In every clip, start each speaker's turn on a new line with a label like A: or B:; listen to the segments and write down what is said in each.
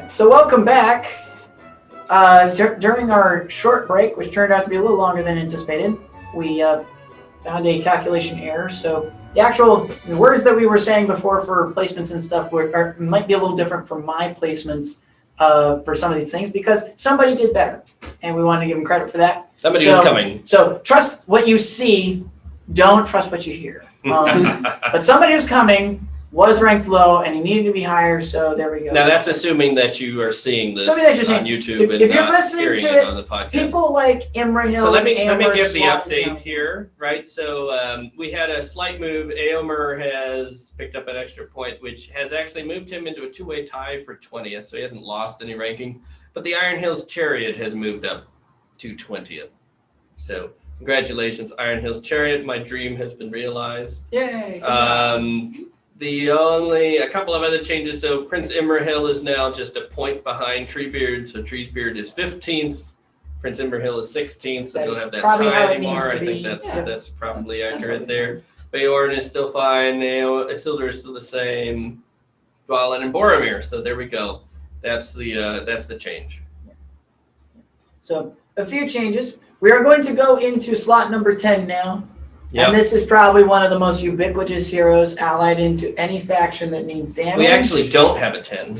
A: right, so welcome back. During our short break, which turned out to be a little longer than anticipated, we found a calculation error. So the actual words that we were saying before for placements and stuff might be a little different from my placements for some of these things because somebody did better, and we wanted to give them credit for that.
B: Somebody was coming.
A: So trust what you see, don't trust what you hear. But somebody who's coming was ranked low, and he needed to be higher, so there we go.
B: Now that's assuming that you are seeing this on YouTube
A: if
B: and
A: you're
B: not
A: listening
B: hearing
A: to
B: it on the podcast.
A: People like Imrahil.
B: So let me give the update here, right? So we had a slight move. Aomer has picked up an extra point, which has actually moved him into a two-way tie for 20th, so he hasn't lost any ranking. But the Iron Hills Chariot has moved up to 20th. So congratulations, Iron Hills Chariot. My dream has been realized.
A: Yay!
B: A couple of other changes. So Prince Imrahil is now just a point behind Treebeard. So Treebeard is 15th. Prince Imrahil is 16th. So they don't have that tie anymore. I think that's probably accurate there. Bayorn is still fine. Isildur is still the same. Dwalin and Boromir. So there we go. That's the change.
A: So a few changes. We are going to go into slot number 10 now.
B: Yep.
A: And this is probably one of the most ubiquitous heroes allied into any faction that needs damage.
B: We actually don't have a 10.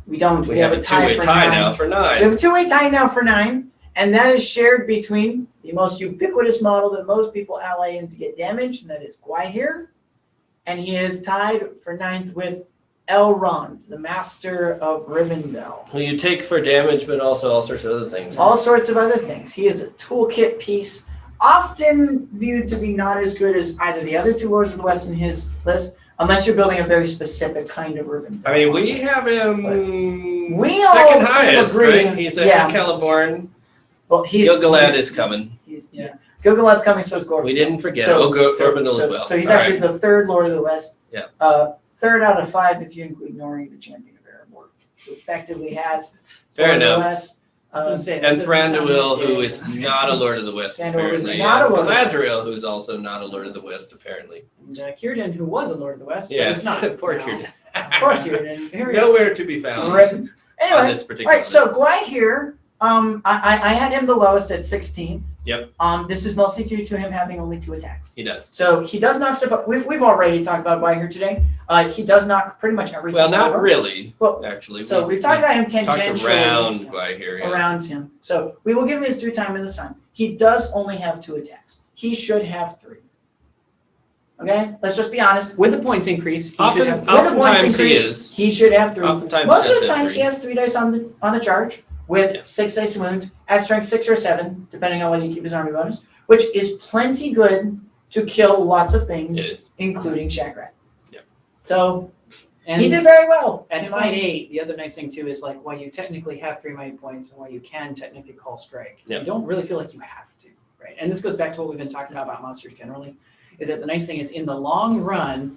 A: We don't.
B: We have a two-way tie now for 9.
A: We have a two-way tie now for 9, and that is shared between the most ubiquitous model that most people ally in to get damage, and that is Gwaihir. And he is tied for 9th with Elrond, the Master of Rivendell.
B: Who you take for damage, but also all sorts of other things.
A: All sorts of other things. He is a toolkit piece, often viewed to be not as good as either the other two Lords of the West in his list, unless you're building a very specific kind of Rivendell.
B: I mean, we have him
A: we all
B: second highest,
A: agree.
B: right? He's at Celeborn.
A: Well,
B: Gil-galad is coming.
A: Gil-galad's coming, so is Gorfindel.
B: We didn't forget. Gorfindel as well.
A: So he's actually the third Lord of the West.
B: Yeah.
A: Third out of 5 if you include Nori, the champion of Erebor, who effectively has
B: Fair
A: Lord
B: enough.
A: of the West.
B: And Thranduil, who is not a Lord of the West, apparently.
A: Not a Lord of the West.
B: Galadriel, who's also not a Lord of the West, apparently.
C: And Círdan, who was a Lord of the West, but
B: it's
C: not.
B: Poor Círdan.
A: Poor Círdan.
B: Nowhere to be found.
A: Anyway,
B: on this particular
A: right, so Gwaihir, I had him the lowest at 16th.
B: Yep.
A: This is mostly due to him having only 2 attacks.
B: He does.
A: So he does knock stuff up. We've already talked about Gwaihir today. He does knock pretty much everything.
B: Well, not really.
A: Well,
B: actually.
A: So we've talked about him tangentially.
B: Talked around Gwaihir. Yeah.
A: Around him. So we will give him his due time in the sun. He does only have 2 attacks. He should have 3. Okay, let's just be honest.
C: With a points increase, he should have 3.
A: With a points increase, he should have 3.
B: Oftentimes
A: Most of the times he has 3 dice on the charge with 6 dice to wound at strength 6 or 7, depending on whether you keep his army bonus, which is plenty good to kill lots of things, including Shagrat.
B: Yep.
A: So
C: and
A: he did very well.
C: At fight 8, the other nice thing too is like while you technically have 3 mighty points and while you can technically call strike, you don't really feel like you have to, right? And this goes back to what we've been talking about monsters generally, is that the nice thing is in the long run,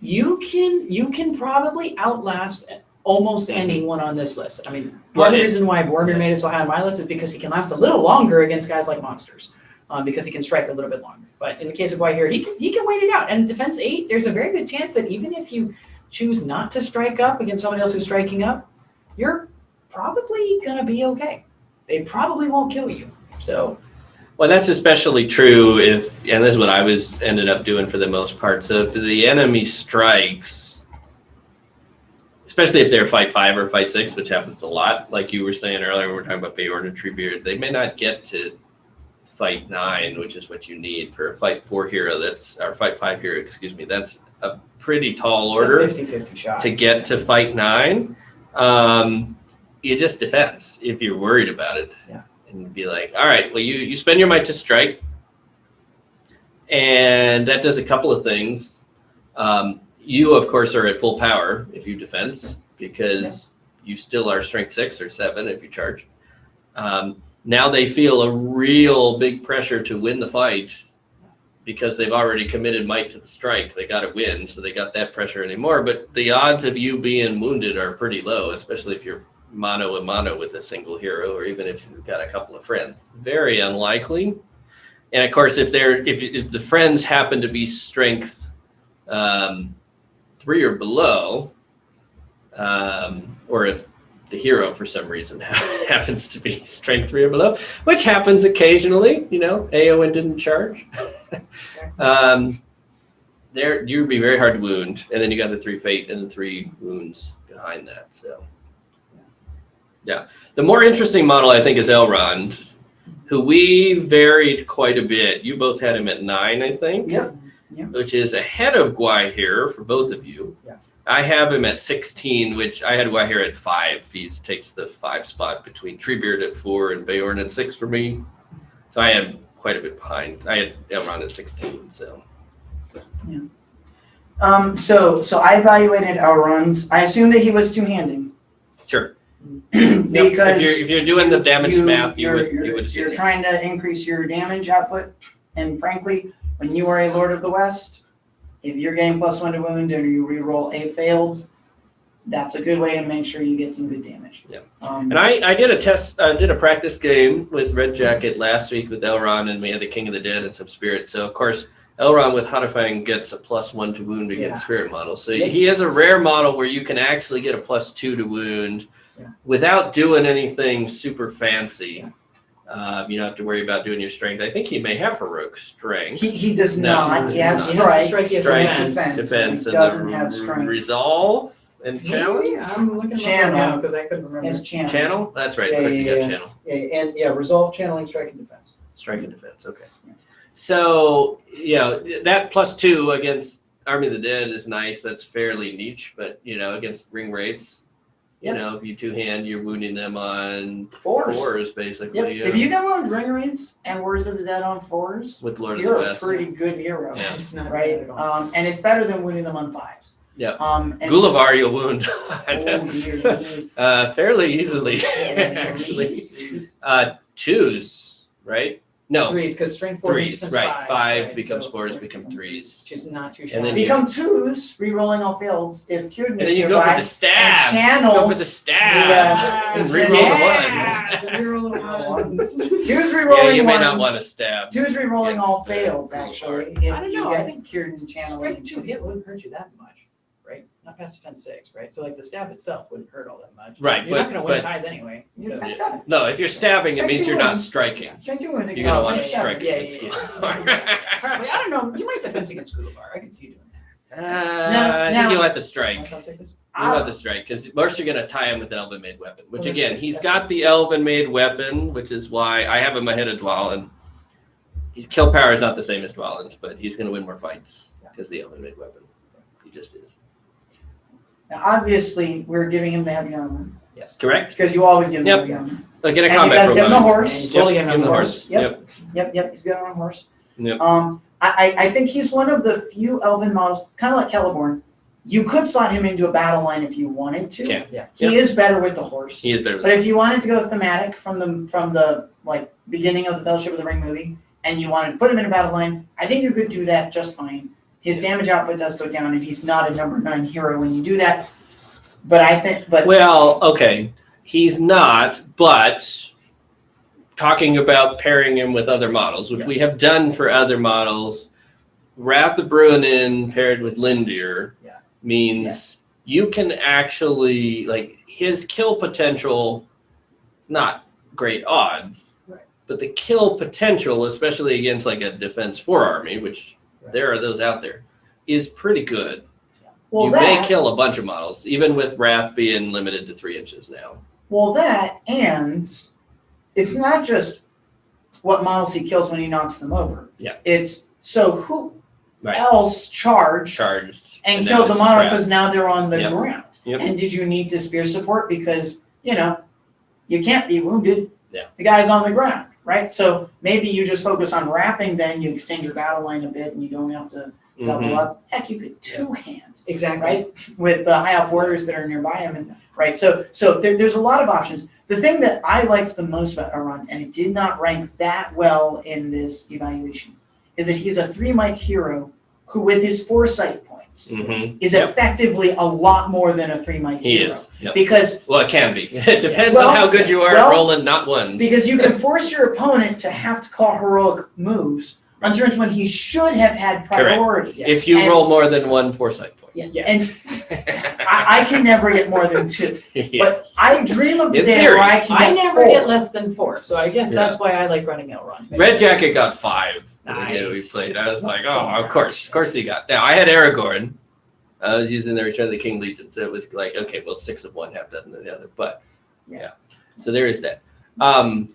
C: you can probably outlast almost anyone on this list. I mean, part of the reason why Boromir made it so high on my list is because he can last a little longer against guys like monsters, because he can strike a little bit longer. But in the case of Gwaihir, he can wait it out. And defense 8, there's a very good chance that even if you choose not to strike up against somebody else who's striking up, you're probably gonna be okay. They probably won't kill you. So.
B: Well, that's especially true and this is what I ended up doing for the most part. So if the enemy strikes, especially if they're fight 5 or fight 6, which happens a lot, like you were saying earlier, when we were talking about Beorn and Treebeard, they may not get to fight 9, which is what you need for a fight 4 hero. Or fight 5 hero, excuse me. That's a pretty tall order
C: 50-50 shot
B: to get to fight 9. You just defense if you're worried about it.
C: Yeah.
B: And be like, all right, well, you spend your might to strike, and that does a couple of things. You, of course, are at full power if you defense, because you still are strength 6 or 7 if you charge. Now they feel a real big pressure to win the fight because they've already committed might to the strike. They got to win, so they got that pressure anymore. But the odds of you being wounded are pretty low, especially if you're mano a mano with a single hero, or even if you've got a couple of friends. Very unlikely. And of course, if the friends happen to be strength 3 or below, or if the hero for some reason happens to be strength 3 or below, which happens occasionally. Eowyn didn't charge. There you'd be very hard to wound, and then you got the 3 fate and the 3 wounds behind that. So, yeah, the more interesting model I think is Elrond, who we varied quite a bit. You both had him at 9, I think.
A: Yep.
B: Which is ahead of Gwaihir for both of you.
C: Yeah.
B: I have him at 16, which I had Gwaihir at 5. He takes the 5 spot between Treebeard at 4 and Beorn at 6 for me. So I am quite a bit behind. I had Elrond at 16. So.
A: So I evaluated Elrond's. I assumed that he was two-handed.
B: Sure.
A: Because
B: if you're doing the damage math, you would
A: you're
B: assume.
A: trying to increase your damage output, and frankly, when you are a Lord of the West, if you're getting +1 to wound and you reroll a failed, that's a good way to make sure you get some good damage.
B: Yeah.
A: And
B: I did a practice game with Red Jacket last week with Elrond, and we had the King of the Dead and some spirits. So of course, Elrond with Hotterfang gets a +1 to wound against spirit models. So he is a rare model where you can actually get a +2 to wound without doing anything super fancy. You don't have to worry about doing your strength. I think he may have heroic strength.
A: he does
B: No,
A: not. He has
C: he has
A: strike.
C: strike,
B: defense,
A: He
B: and
A: doesn't
B: the
A: have strength.
B: resolve and challenge.
C: Maybe? I'm looking at
A: Channel.
C: now because I couldn't remember.
A: His channel.
B: Channel? That's right.
A: Yeah,
B: Of course you got
A: yeah.
B: channel.
C: And resolve, channeling, strike, and defense.
B: Strike and defense. Okay. So that +2 against Army of the Dead is nice. That's fairly niche, but against ring wraiths, if you two-hand, you're wounding them on fours basically.
A: Yep. If you can wound ring wraiths and Words of the Dead on 4s,
B: with Lord of
A: you're
B: the
A: a
B: West.
A: pretty good hero.
B: Yeah.
C: It's not
A: Right?
C: bad at all.
A: And it's better than wounding them on 5s.
B: Yeah.
A: And
B: Gulavar you'll wound
A: dear,
B: fairly easily,
A: Yeah.
B: actually. 2s, right? No,
C: Threes, because strength 4
B: 3s,
C: defense
B: right. 5
C: right?
B: becomes
C: So
B: 4s, become 3s.
C: Which is not too
B: And
C: shabby.
B: then
A: become 2s, re-rolling all fails. If Kieran
B: And
A: is
B: then you go
A: nearby,
B: for the stab.
A: and
B: Go for
A: channels
B: the stab. And reroll
C: Reroll the ones.
A: 2s
B: Yeah,
A: re-rolling
B: you may
A: ones.
B: not want to stab.
A: 2s re-rolling
B: Yes,
A: all
B: the
A: fails,
B: Gulavar.
A: actually.
C: I
A: If
C: don't
A: you
C: know, I
A: get
C: think
A: Kieran channeling.
C: Strength 2 hit wouldn't hurt you that much, right? Not past defense 6, right? So like the stab itself wouldn't hurt all that much.
B: Right,
C: You're not going to win
B: but-
C: ties anyway.
A: You're
C: So.
A: defense 7.
B: No, if you're stabbing, it
A: Strike
B: means
A: two
B: you're not
A: wounds.
B: striking.
A: Strength 2 wounding.
B: You're going to want to
C: defense
B: strike
C: seven.
B: against
C: Yeah.
B: Gulavar.
C: Probably, I don't know. You might defense against Gulavar. I can see you doing that.
B: I think you want the strike.
C: Ones on 6s?
B: You want the strike, because most you're going to tie him with an elven made weapon, which
C: Well, that's
B: again,
C: true.
B: he's
C: That's
B: got the elven made weapon, which is why I have him ahead of Dwalin. His kill power is not the same as Dwalin's, but he's going to win more fights because the elven made weapon. He just is.
A: Now, obviously, we're giving him the heavy armor.
C: Yes.
B: Correct?
A: Because you always give him
B: Yep.
A: the heavy armor.
B: Like in a
A: And you
B: combat
A: guys give him a
B: profile.
A: horse.
C: And you totally
B: Yep,
C: get
B: give him
C: him
B: the
C: a
B: horse.
A: Yep.
B: Yep.
A: Yep, he's good on a horse.
B: Yep.
A: I think he's one of the few elven models, kind of like Celeborn. You could slot him into a battle line if you wanted to.
B: Okay.
C: Yeah.
A: He is better with the horse.
B: He is better
A: But
B: than
A: if you wanted to go thematic from the like beginning of the Fellowship of the Ring movie, and you wanted to put him in a battle line, I think you could do that just fine. His damage output does go down, and he's not a number 9 hero when you do that. But
B: Well, okay. He's not, but talking about pairing him with other models, which we
C: Yes.
B: have done for other models, Wrath of Bruinen paired with Lindir means you can actually, like, his kill potential is not great odds,
C: Right.
B: but the kill potential, especially against like a defense 4 army, which there are those out there, is pretty good.
A: well,
B: you
A: that
B: may kill a bunch of models, even with Wrath being limited to 3 inches now.
A: and it's not just what models he kills when he knocks them over.
B: Yeah.
A: It's so who
B: Right.
A: else charged
B: Charged.
A: and
B: now
A: killed the
B: it's
A: model
B: trapped.
A: because now they're on the
B: Yep.
A: ground.
B: Yep.
A: And did you need to spear support because you can't be wounded.
B: Yeah.
A: The guy's on the ground, right? So maybe you just focus on wrapping, then you extend your battle line a bit, and you don't have to double
B: Mhm.
A: up. Heck, you could two-hand,
C: Exactly.
A: right? With the high elf warriors that are nearby him, and right. So there's a lot of options. The thing that I liked the most about Elrond, and it did not rank that well in this evaluation, is that he's a 3-mic hero who, with his foresight points,
B: Mhm.
A: is
B: Yep.
A: effectively a lot more than a 3-mic
B: He
A: hero.
B: is. Yep.
A: Because
B: Well, it can be. It depends
A: Well,
B: on how good you are
A: well,
B: at rolling not ones.
A: Because you can force your opponent to have to call heroic moves on turns when he should have had priority.
B: If you
A: And-
B: roll more than 1 foresight point.
A: Yeah.
C: Yes.
A: And I can never get more than 2.
B: Yeah.
A: But I dream of the
B: In
A: day
B: theory.
A: where I can
C: I
A: get
C: never
A: 4.
C: get less than 4, so I guess that's why I like running Elrond.
B: Red Jacket got 5.
C: Nice.
B: Yeah, we played. I was like, oh, of course he got. Now I had Aragorn. I was using the Return of the King Legion, so it was like, okay, well, 6 of one, half dozen of the other. But yeah, so there is that. Do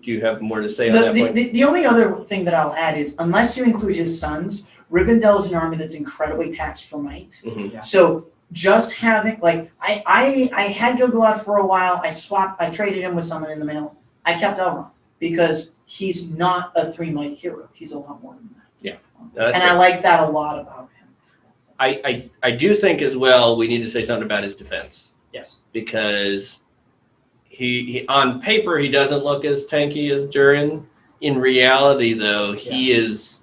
B: you have more to say on that point?
A: The only other thing that I'll add is, unless you include his sons, Rivendell is an army that's incredibly taxed for might.
B: Mhm.
C: Yeah.
A: So just having, like, I had Gil-galad for a while. I traded him with someone in the mail. I kept Elrond because he's not a 3 might hero. He's a lot more than that.
B: Yeah. No, that's
A: And
B: fair.
A: I like that a lot about him.
B: I do think as well we need to say something about his defense,
C: Yes.
B: because he on paper he doesn't look as tanky as Durin. In reality, though, he is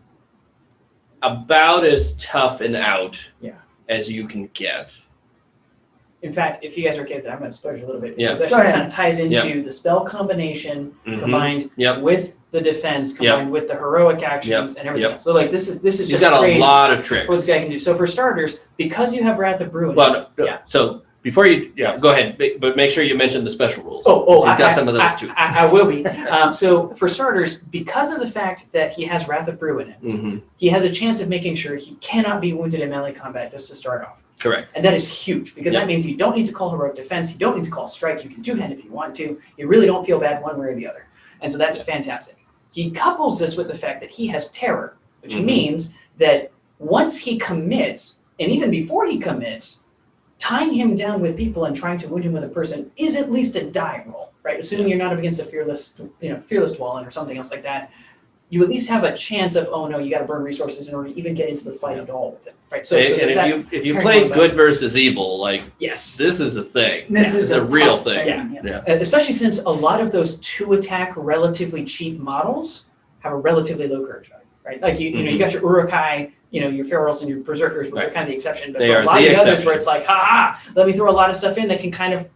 B: about as tough and out as you can get.
C: In fact, if you guys are okay with that, I'm going to spoil you a little bit.
B: Yeah.
C: Because that
A: Go ahead.
C: kind of ties into the spell combination
B: Mhm.
C: combined
B: Yep.
C: with the defense, combined with the heroic actions and everything else. So like this is
B: He's
C: just
B: got
C: crazy
B: a lot of
C: what this
B: tricks.
C: guy can do. So for starters, because you have Wrath of Bruin.
B: Well, no,
C: Yeah.
B: so before you,
C: Yes.
B: go ahead, but make sure you mention the special rules.
C: Oh,
B: he's got some of those too.
C: I will be. So for starters, because of the fact that he has Wrath of Bruin in it,
B: Mm-hmm.
C: he has a chance of making sure he cannot be wounded in melee combat just to start off.
B: Correct.
C: And that is huge because that means you don't need to call heroic defense, you don't need to call strike, you can two-hand if you want to. You really don't feel bad one way or the other. And so that's fantastic. He couples this with the fact that he has terror, which means that once he commits, and even before he commits, tying him down with people and trying to wound him with a person is at least a die roll, right? Assuming you're not up against a fearless dwelling or something else like that, you at least have a chance of, oh no, you got to burn resources in order to even get into the fight at all with it, right? So
B: and
C: there's that.
B: if you
C: carrying
B: play
C: on
B: good versus evil, like
C: Yes.
B: this is a thing.
A: This is
B: a real
A: tough
B: thing.
A: Yeah.
C: Especially since a lot of those 2-attack relatively cheap models have a relatively low courage value, right? Like you know, you got your Uruk-hai, your ferals and your berserkers, which are kind of the exception, but
B: They
C: for
B: are
C: a lot
B: the
C: of the others
B: exception.
C: where it's like, let me throw a lot of stuff in that can kind of,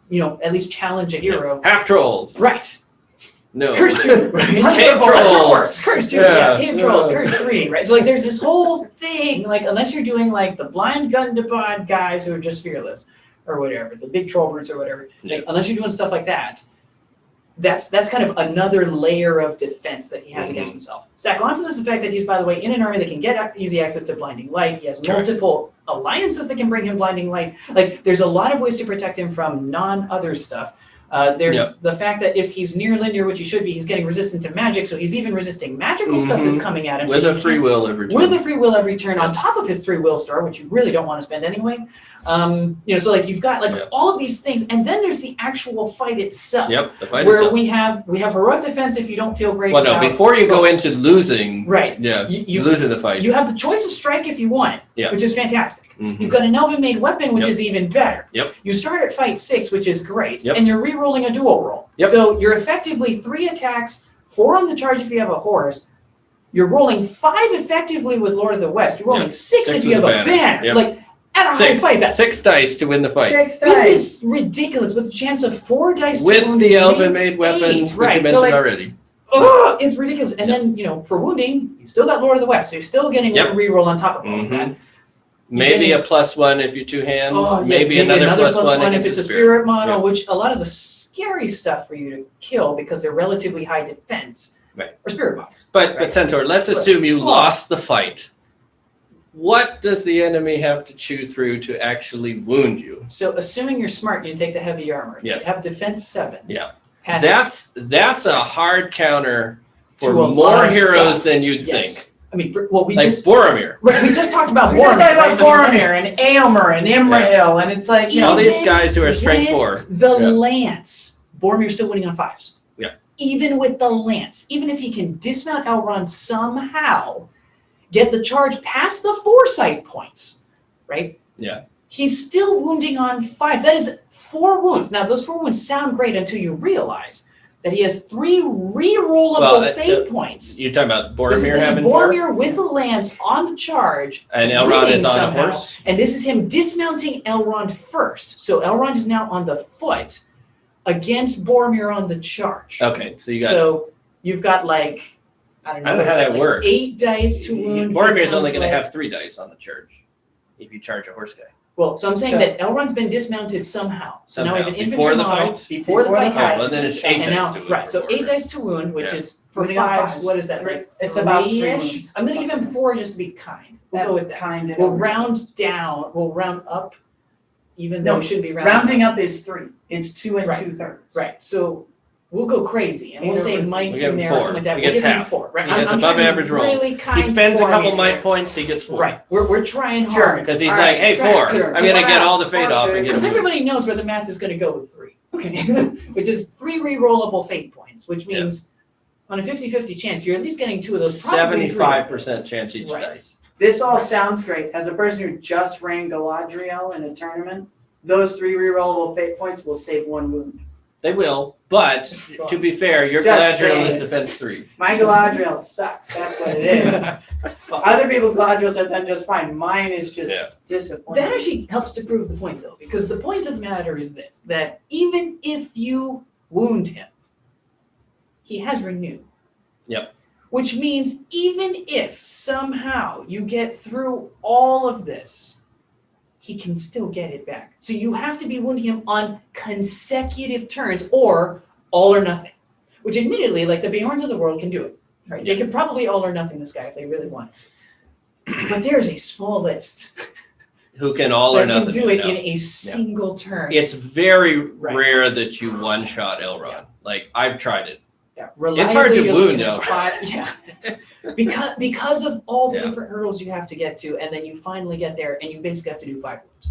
C: at least challenge a hero.
B: Half trolls.
C: Right.
B: No.
C: Curse 2, right?
B: Cave trolls.
C: Curse 2,
B: Yeah.
C: Cave trolls, Curse 3, right? So like there's this whole thing, like unless you're doing like the blind gun to bod guys who are just fearless or whatever, the big troll brutes or whatever, like, unless you're doing stuff like that, that's kind of another layer of defense that he has against himself. Stack onto this the fact that he's, by the way, in an army that can get easy access to blinding light. He has multiple alliances that can bring him blinding light. Like there's a lot of ways to protect him from non-other stuff. There's the fact that if he's near linear, which he should be, he's getting resistant to magic, so he's even resisting magical stuff that's coming at him.
B: With
C: so
B: a free will every turn.
C: With a free will every turn, on top of his 3 will star, which you really don't want to spend anyway. So like you've got like all of these things, and then there's the actual fight itself.
B: Yep, the fight
C: where
B: itself.
C: we have heroic defense if you don't feel great.
B: Well, no,
C: about,
B: before you go into losing,
C: you
B: losing the fight.
C: You have the choice of strike if you want it, which is fantastic.
B: Mhm.
C: You've got an elven made weapon, which is even better.
B: Yep.
C: You start at fight 6, which is great,
B: Yep.
C: and you're re-rolling a dual roll.
B: Yep.
C: So you're effectively 3 attacks, 4 on the charge if you have a horse. You're rolling 5 effectively with Lord of the West. You're rolling 6 if you have a banner.
B: Yep.
C: Like at a high fight.
B: 6 dice to win the fight.
A: 6
C: This
A: dice.
C: is ridiculous with a chance of 4 dice to
B: With
C: wound
B: the
C: and
B: elven
C: maybe
B: made weapon,
C: 8,
B: which you
C: right.
B: mentioned
C: So like,
B: already.
C: it's ridiculous. And then, for wounding, you still got Lord of the West, so you're still getting a reroll on top of all of that.
B: Maybe a +1 if you 2-hand.
C: Oh, yes,
B: maybe another +1
C: if it's a spirit model, which a lot of the scary stuff for you to kill because they're relatively high defense.
B: Right.
C: Or spirit models.
B: But Centaur, let's assume you lost the fight. What does the enemy have to chew through to actually wound you?
C: So assuming you're smart, you take the heavy armor.
B: Yes.
C: You have defense 7.
B: Yeah.
C: Has
B: That's a hard counter for
C: To a lot
B: more
C: of
B: heroes
C: stuff.
B: than you'd
C: Yes.
B: think.
C: I mean, we
B: Like
C: just
B: Boromir.
C: we just talked about
A: We just
C: Boromir.
A: talked about
C: right?
A: Boromir and Aylmer and Imrahil, and it's like,
B: All these
C: Even
B: guys who are strength
C: with
B: 4.
C: The
B: Yeah.
C: lance, Boromir's still winning on 5s.
B: Yeah.
C: Even with the lance, even if he can dismount Elrond somehow, get the charge past the foresight points, right?
B: Yeah.
C: He's still wounding on 5s. That is 4 wounds. Now, those 4 wounds sound great until you realize that he has 3 re-rollable fate points.
B: You're talking about
C: This
B: Boromir
C: is
B: having 4?
C: Boromir with a lance on the charge.
B: And Elrond
C: winning
B: is on
C: somehow,
B: a horse?
C: And this is him dismounting Elrond first. So Elrond is now on the foot against Boromir on the charge.
B: Okay, so you got...
C: So you've got like, I don't know
B: how that
C: like
B: works.
C: 8 dice to wound.
B: Boromir's only
C: becomes
B: going to
C: like-
B: have 3 dice on the charge. if you charge a horse guy.
C: Well, so I'm saying
A: So-
C: that Elrond's been dismounted somehow. So now we have an
B: Somehow.
C: infantry
B: Before the
C: model
B: fight?
C: before the fight
A: Before the
B: Oh,
A: fight.
B: well, then it's 8
C: and
B: dice
C: now,
B: to wound.
C: right, so
B: for
C: 8
B: order.
C: dice to wound, which
B: Yeah.
C: is for
A: Wounding on
C: fives.
A: fives.
C: What is that? Like
A: It's about 3
C: 3-ish?
A: wounds.
C: I'm gonna give him 4 just to be kind. We'll
A: That's
C: go with that.
A: kind of.
C: We'll round down. We'll round up, even though
A: No,
C: we should be rounding.
A: Rounding up is 3. It's 2
C: Right.
A: 2/3.
C: Right. So we'll go crazy and we'll
A: Either
C: say
A: with-
C: Mike's
B: We give
C: in
B: him
C: there or
B: 4.
C: something like that.
B: He
C: We'll
B: gets
C: give him
B: half.
C: 4. Right.
B: He gets
C: I'm
B: above
C: trying to be
B: average rolls.
C: Really kind
B: He spends a
C: for
B: couple
C: you
B: might
C: here.
B: points, he gets 4.
C: Right. We're trying
A: Sure.
C: hard.
B: Because he's
A: All
B: like,
A: right,
B: hey,
C: right,
B: 4.
C: because
B: I'm going to get all the fate
A: Four's
B: off and
A: good.
B: get
C: Because
B: him.
C: everybody knows where the math is going to go with 3. Okay. Which is 3 re-rollable fate points, which
B: Yeah.
C: means on a 50-50 chance, you're at least getting 2 of those. probably 3 of those.
B: 75% chance each
C: Right.
B: dice.
A: This all sounds great. As a person who just ran Galadriel in a tournament, those 3 rerollable fate points will save 1 wound.
B: They will, but to be fair, your
A: Just
B: Galadriel is
A: saying.
B: defense 3.
A: My Galadriel sucks. That's what it is. Other people's Galadriels have done just fine. Mine is just
B: Yeah.
A: disappointing.
C: That actually helps to prove the point, though, because the point of the matter is this: that even if you wound him, he has renew.
B: Yep.
C: Which means even if somehow you get through all of this, he can still get it back. So you have to be wounding him on consecutive turns or all or nothing. Which admittedly, like the Bjorns of the world can do it. Right? They could probably all or nothing this guy if they really wanted to. But there's a small list
B: Who can all or
C: that can
B: nothing.
C: do it
B: now.
C: in a single turn.
B: It's very
C: Right.
B: rare that you one-shot Elrond. Like, I've tried it.
C: Yeah,
B: It's hard to
C: reliably, you're
B: wound
C: looking at
B: Elrond.
C: 5 yeah. Because of all the
B: Yeah.
C: different hurdles you have to get to, and then you finally get there, and you basically have to do 5 wounds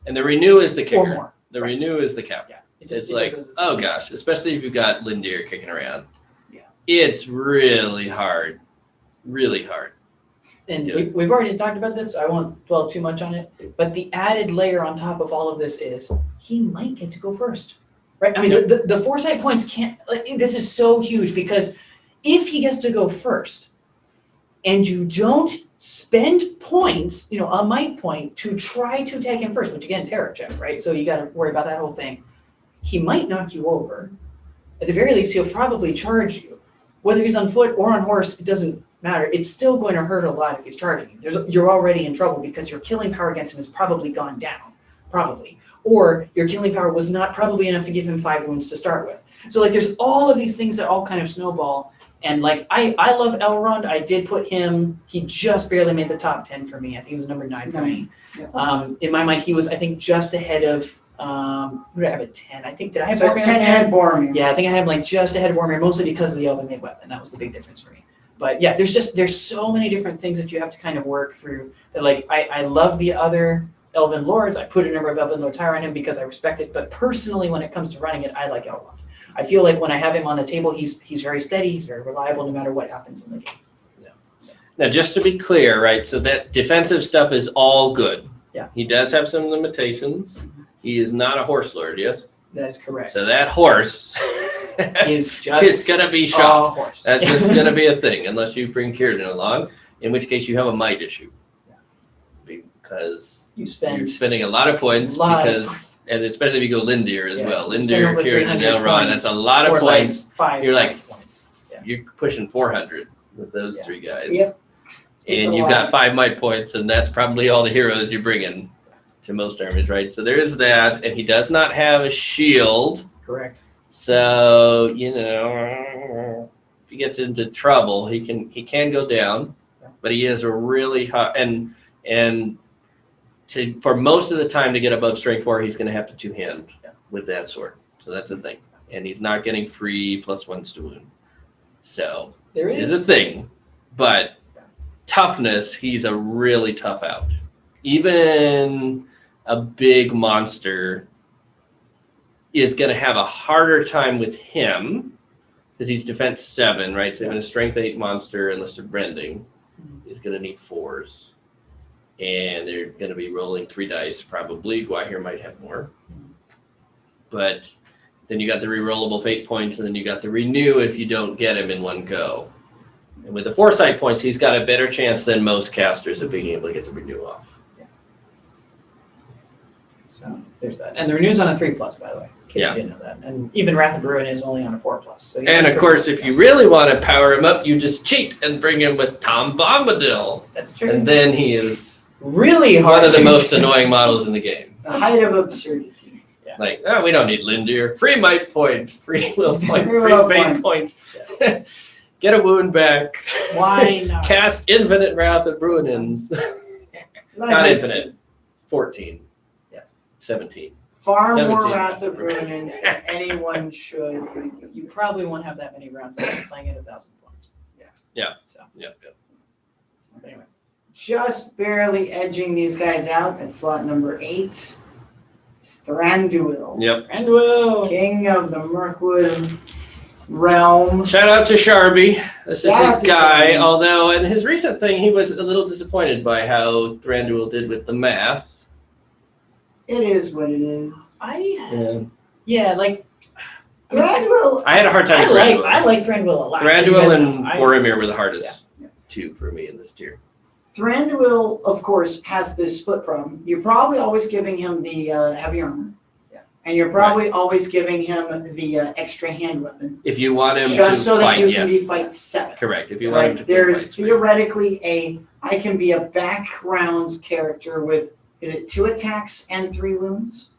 B: And the renew is the
C: or
B: kicker.
C: more.
B: The
C: Right.
B: renew is the cap.
C: Yeah,
B: It's like,
C: does its
B: oh
C: thing.
B: gosh, especially if you've got Lindir kicking around.
C: Yeah.
B: It's really hard. Really hard.
C: And
B: do
C: we've already talked about this, so I won't dwell too much on it. But the added layer on top of all of this is he might get to go first, right? I mean, the foresight points can't. Like, this is so huge because if he gets to go first, and you don't spend points, a might point to try to take him first, which again, terror check, right? So you got to worry about that whole thing. He might knock you over. At the very least, he'll probably charge you. Whether he's on foot or on horse, it doesn't matter. It's still going to hurt a lot if he's charging you. You're already in trouble because your killing power against him has probably gone down, probably. Or your killing power was not probably enough to give him 5 wounds to start with. So like there's all of these things that all kind of snowball. And like I love Elrond. I did put him, he just barely made the top 10 for me. I think he was number 9 for me.
A: Yeah.
C: In my mind, he was, I think, just ahead of, who did I have at 10? I think, did I have
A: So
C: Boromir at
A: 10 had Boromir.
C: Yeah, I think I had him like just ahead of Boromir, mostly because of the Elven made weapon. That was the big difference for me. But yeah, there's so many different things that you have to kind of work through. That like I love the other Elven lords. I put a number of Elven Lord Tyre on him because I respect it. But personally, when it comes to running it, I like Elrond. I feel like when I have him on the table, he's very steady, he's very reliable, no matter what happens in the game.
B: Now, just to be clear, right? So that defensive stuff is all good.
C: Yeah.
B: He does have some limitations. He is not a horse lord, yes?
C: That is correct.
B: So that horse
C: Is
B: is
C: just
B: going to be
C: a
B: shot.
C: horse.
B: That's just going to be a thing, unless you bring Kieran along, in which case you have a might issue. Because
C: You
B: you're
C: spend
B: spending a lot of points, and especially if you go Lindir as
C: Yeah,
B: well.
C: you spend
B: Lindir,
C: over
B: Kieran, and
C: 300
B: Elrond,
C: points
B: that's a lot of
C: for like
B: points.
C: 5
B: You're like,
C: points. Yeah.
B: You're pushing 400 with those
C: Yeah.
B: 3 guys.
A: Yep. It's
B: And
A: a
B: you've
A: lot.
B: got 5 might points, and that's probably all the heroes you're bringing to most armies, right? So there is that, and he does not have a shield.
C: Correct.
B: So, if he gets into trouble, he can go down, but he is a really hot, and for most of the time to get above strength 4, he's going to have to 2-hand with that sword. So that's the thing. And he's not getting free +1s to wound. So
C: There
B: it is
C: is
B: a thing, but toughness, he's a really tough out. Even a big monster is going to have a harder time with him because he's defense 7, right? So even a strength 8 monster, unless they're bending, is going to need 4s. And they're going to be rolling 3 dice, probably. Guahir might have more. But then you got the rerollable fate points, and then you got the renew if you don't get him in one go. And with the foresight points, he's got a better chance than most casters of being able to get the renew off.
C: So there's that. And the renew's on a 3+, by the way, in case
B: Yeah.
C: you didn't know that. And even Rythbryt is only on a 4+. So you
B: And
C: have
B: of course, if you really want to power him up, you just cheat and bring him with Tom Bombadil.
C: That's true.
B: And then he is
C: really hard.
B: One of the
C: to-
B: most annoying models in the game.
A: The height of absurdity.
B: Like, oh, we don't need Lindir. Free might point, free will point,
A: Free
B: free
A: will
B: fate point. Get a wound back.
C: Why not?
B: Cast infinite wrath of Bruinins. Not infinite. 14.
C: Yes.
B: 17.
A: Far more
B: 17.
A: Wrath of Bruinins than anyone should.
C: You probably won't have that many rounds after playing at 1,000 points.
B: Yeah.
C: So
B: Yep.
C: anyway,
A: Just barely edging these guys out at slot number 8 is Thranduil,
B: Yep.
C: Randall.
A: King of the Mirkwood realm.
B: Shout out to Sharby. This is
A: Shout
B: his
A: out to
B: guy.
A: Sharby.
B: Although in his recent thing, he was a little disappointed by how Thranduil did with the math.
A: It is what it is.
C: Yeah, like
A: Thranduil,
B: I had a hard time
C: I
B: with Thranduil.
C: like Thranduil a lot. as you
B: Thranduil
C: guys
B: and
C: know.
B: Boromir were the hardest
A: Yeah.
B: two for me in this tier.
A: Thranduil, of course, has this split problem. You're probably always giving him the heavy armor.
C: Yeah.
A: And you're probably always giving him the extra hand weapon.
B: If you want him
A: Just
B: to
A: so that
B: fight,
A: you
B: yes.
A: can be fight 7.
B: Correct. If you want him
A: Right?
B: to
A: There's
B: fight,
A: theoretically I can be a background character with, is it 2 attacks and 3 wounds?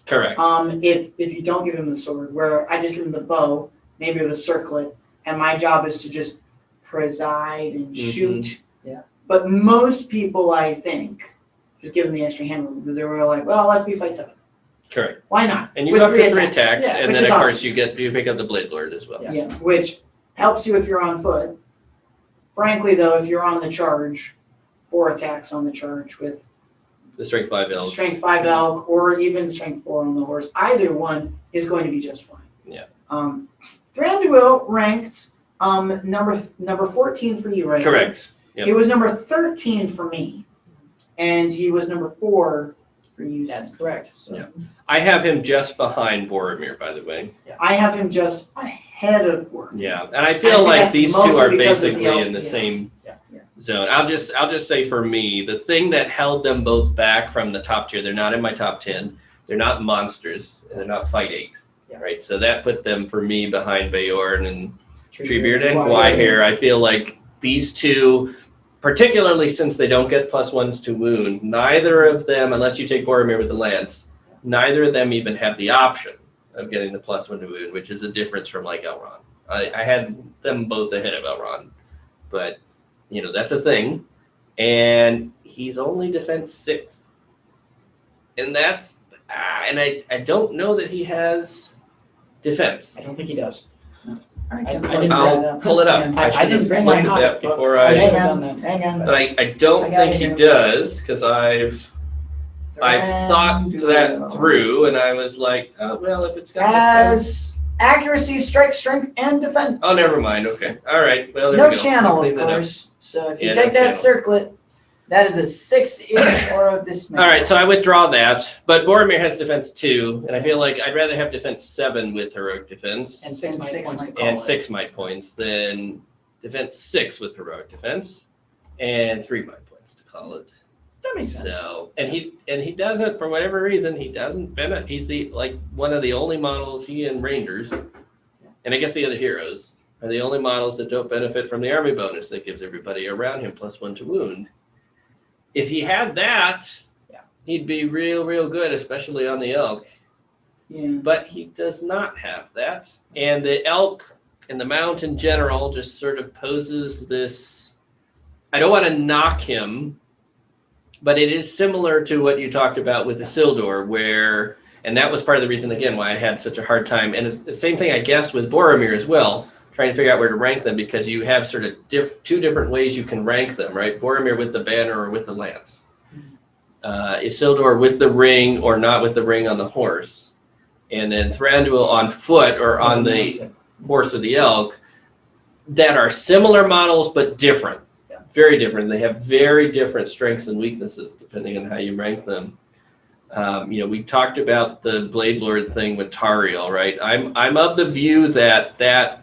B: correct.
A: If you don't give him the sword, where I just give him the bow, maybe with a circlet, and my job is to just preside and shoot.
C: Yeah.
A: But most people, I think, just give them the extra hand weapon because they were like, well, let's be fight 7.
B: Correct.
A: Why not?
B: And you
A: With
B: go up to 3 attacks,
C: Yeah,
B: and
A: which
B: then
A: is
B: of course
A: awesome.
B: you pick up the Blade Lord as well.
C: Yeah.
A: Which helps you if you're on foot. Frankly, though, if you're on the charge, 4 attacks on the charge with
B: The Strength 5 elk.
A: Strength 5 elk or even Strength 4 on the horse, either one is going to be just fine.
B: Yeah.
A: Thranduil ranked number 14 for you, right?
B: Correct. Yep.
A: He was number 13 for me, and he was number 4 for you.
C: That's
A: Sam.
C: correct.
A: So
B: Yeah. I have him just behind Boromir, by the way.
A: I have him just ahead of Worm.
B: Yeah, and I
A: I
B: feel
A: think
B: like
A: that's
B: these two
A: mostly
B: are
A: because of the
B: basically
A: elk,
B: in the
A: yeah.
B: same
C: Yeah.
B: zone. I'll just say for me, the thing that held them both back from the top tier, they're not in my top 10. They're not monsters, and they're not fight 8.
C: Yeah.
B: Right, so that put them for me behind Beorn and
C: Treebeard.
B: Treebeard and Gwyhair. I feel like these two, particularly since they don't get +1s to wound, neither of them, unless you take Boromir with the lance, neither of them even have the option of getting the +1 to wound, which is a difference from like Elrond. I had them both ahead of Elrond, but that's a thing. And he's only defense 6, and that's and I don't know that he has defense.
C: I don't think he does.
A: I
C: I
A: can
C: didn't-
A: look that
B: I'll
A: up.
B: pull it up.
A: Yeah.
B: I should
C: didn't
B: have
C: bring
B: looked
C: my
B: at that
C: Hobbit book.
B: before
C: I
B: I.
C: should have
A: Hang
C: done
A: on,
C: that.
A: hang on.
B: But I don't
A: I got
B: think
A: it
B: he
A: here.
B: does, because I've thought that
A: Thranduil
B: through, and I was like, oh well, if it's got defense.
A: has accuracy, strike, strength, and defense.
B: Oh, never mind. Okay, all right. Well, there
A: No
B: we go.
A: channel,
B: I'll
A: of
B: clean that up.
A: course. So if you
B: Yeah,
A: take
B: no
A: that
B: channel.
A: circlet, that is a 6-inch or of dismay.
B: All right, so I withdraw that. But Boromir has defense 2, and I feel like I'd rather have defense 7 with heroic defense
C: And 6
A: And
C: might
A: 6
C: points to
A: might
C: call
B: and
C: it.
B: 6 might points than defense 6 with heroic defense and 3 might points to call it.
C: That makes sense.
B: So and he doesn't, for whatever reason, he doesn't benefit. He's one of the only models, he and Rangers, and I guess the other heroes are the only models that don't benefit from the army bonus that gives everybody around him +1 to wound. If he had that, he'd be real good, especially on the elk.
A: Yeah.
B: But he does not have that. And the elk and the mount in general just sort of poses this. I don't want to knock him, but it is similar to what you talked about with the Isildur, where, and that was part of the reason, again, why I had such a hard time. And it's the same thing, I guess, with Boromir as well, trying to figure out where to rank them, because you have sort of 2 different ways you can rank them, right? Boromir with the banner or with the lance. Isildur with the ring or not with the ring on the horse. And then Thranduil on foot or on the horse or the elk, that are similar models but different.
C: Yeah.
B: Very different. They have very different strengths and weaknesses depending on how you rank them. We talked about the Blade Lord thing with Tariel, right? I'm of the view that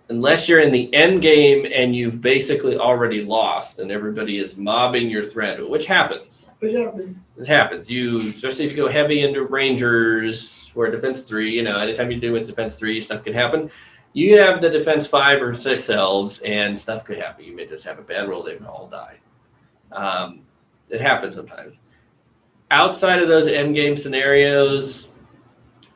B: unless you're in the end game and you've basically already lost and everybody is mobbing your Thranduil, which happens. This happens. Especially if you go heavy into Rangers or defense 3, anytime you do with defense 3, stuff can happen. You have the defense 5 or 6 elves and stuff could happen. You may just have a bad roll, they all die. It happens sometimes. Outside of those end game scenarios,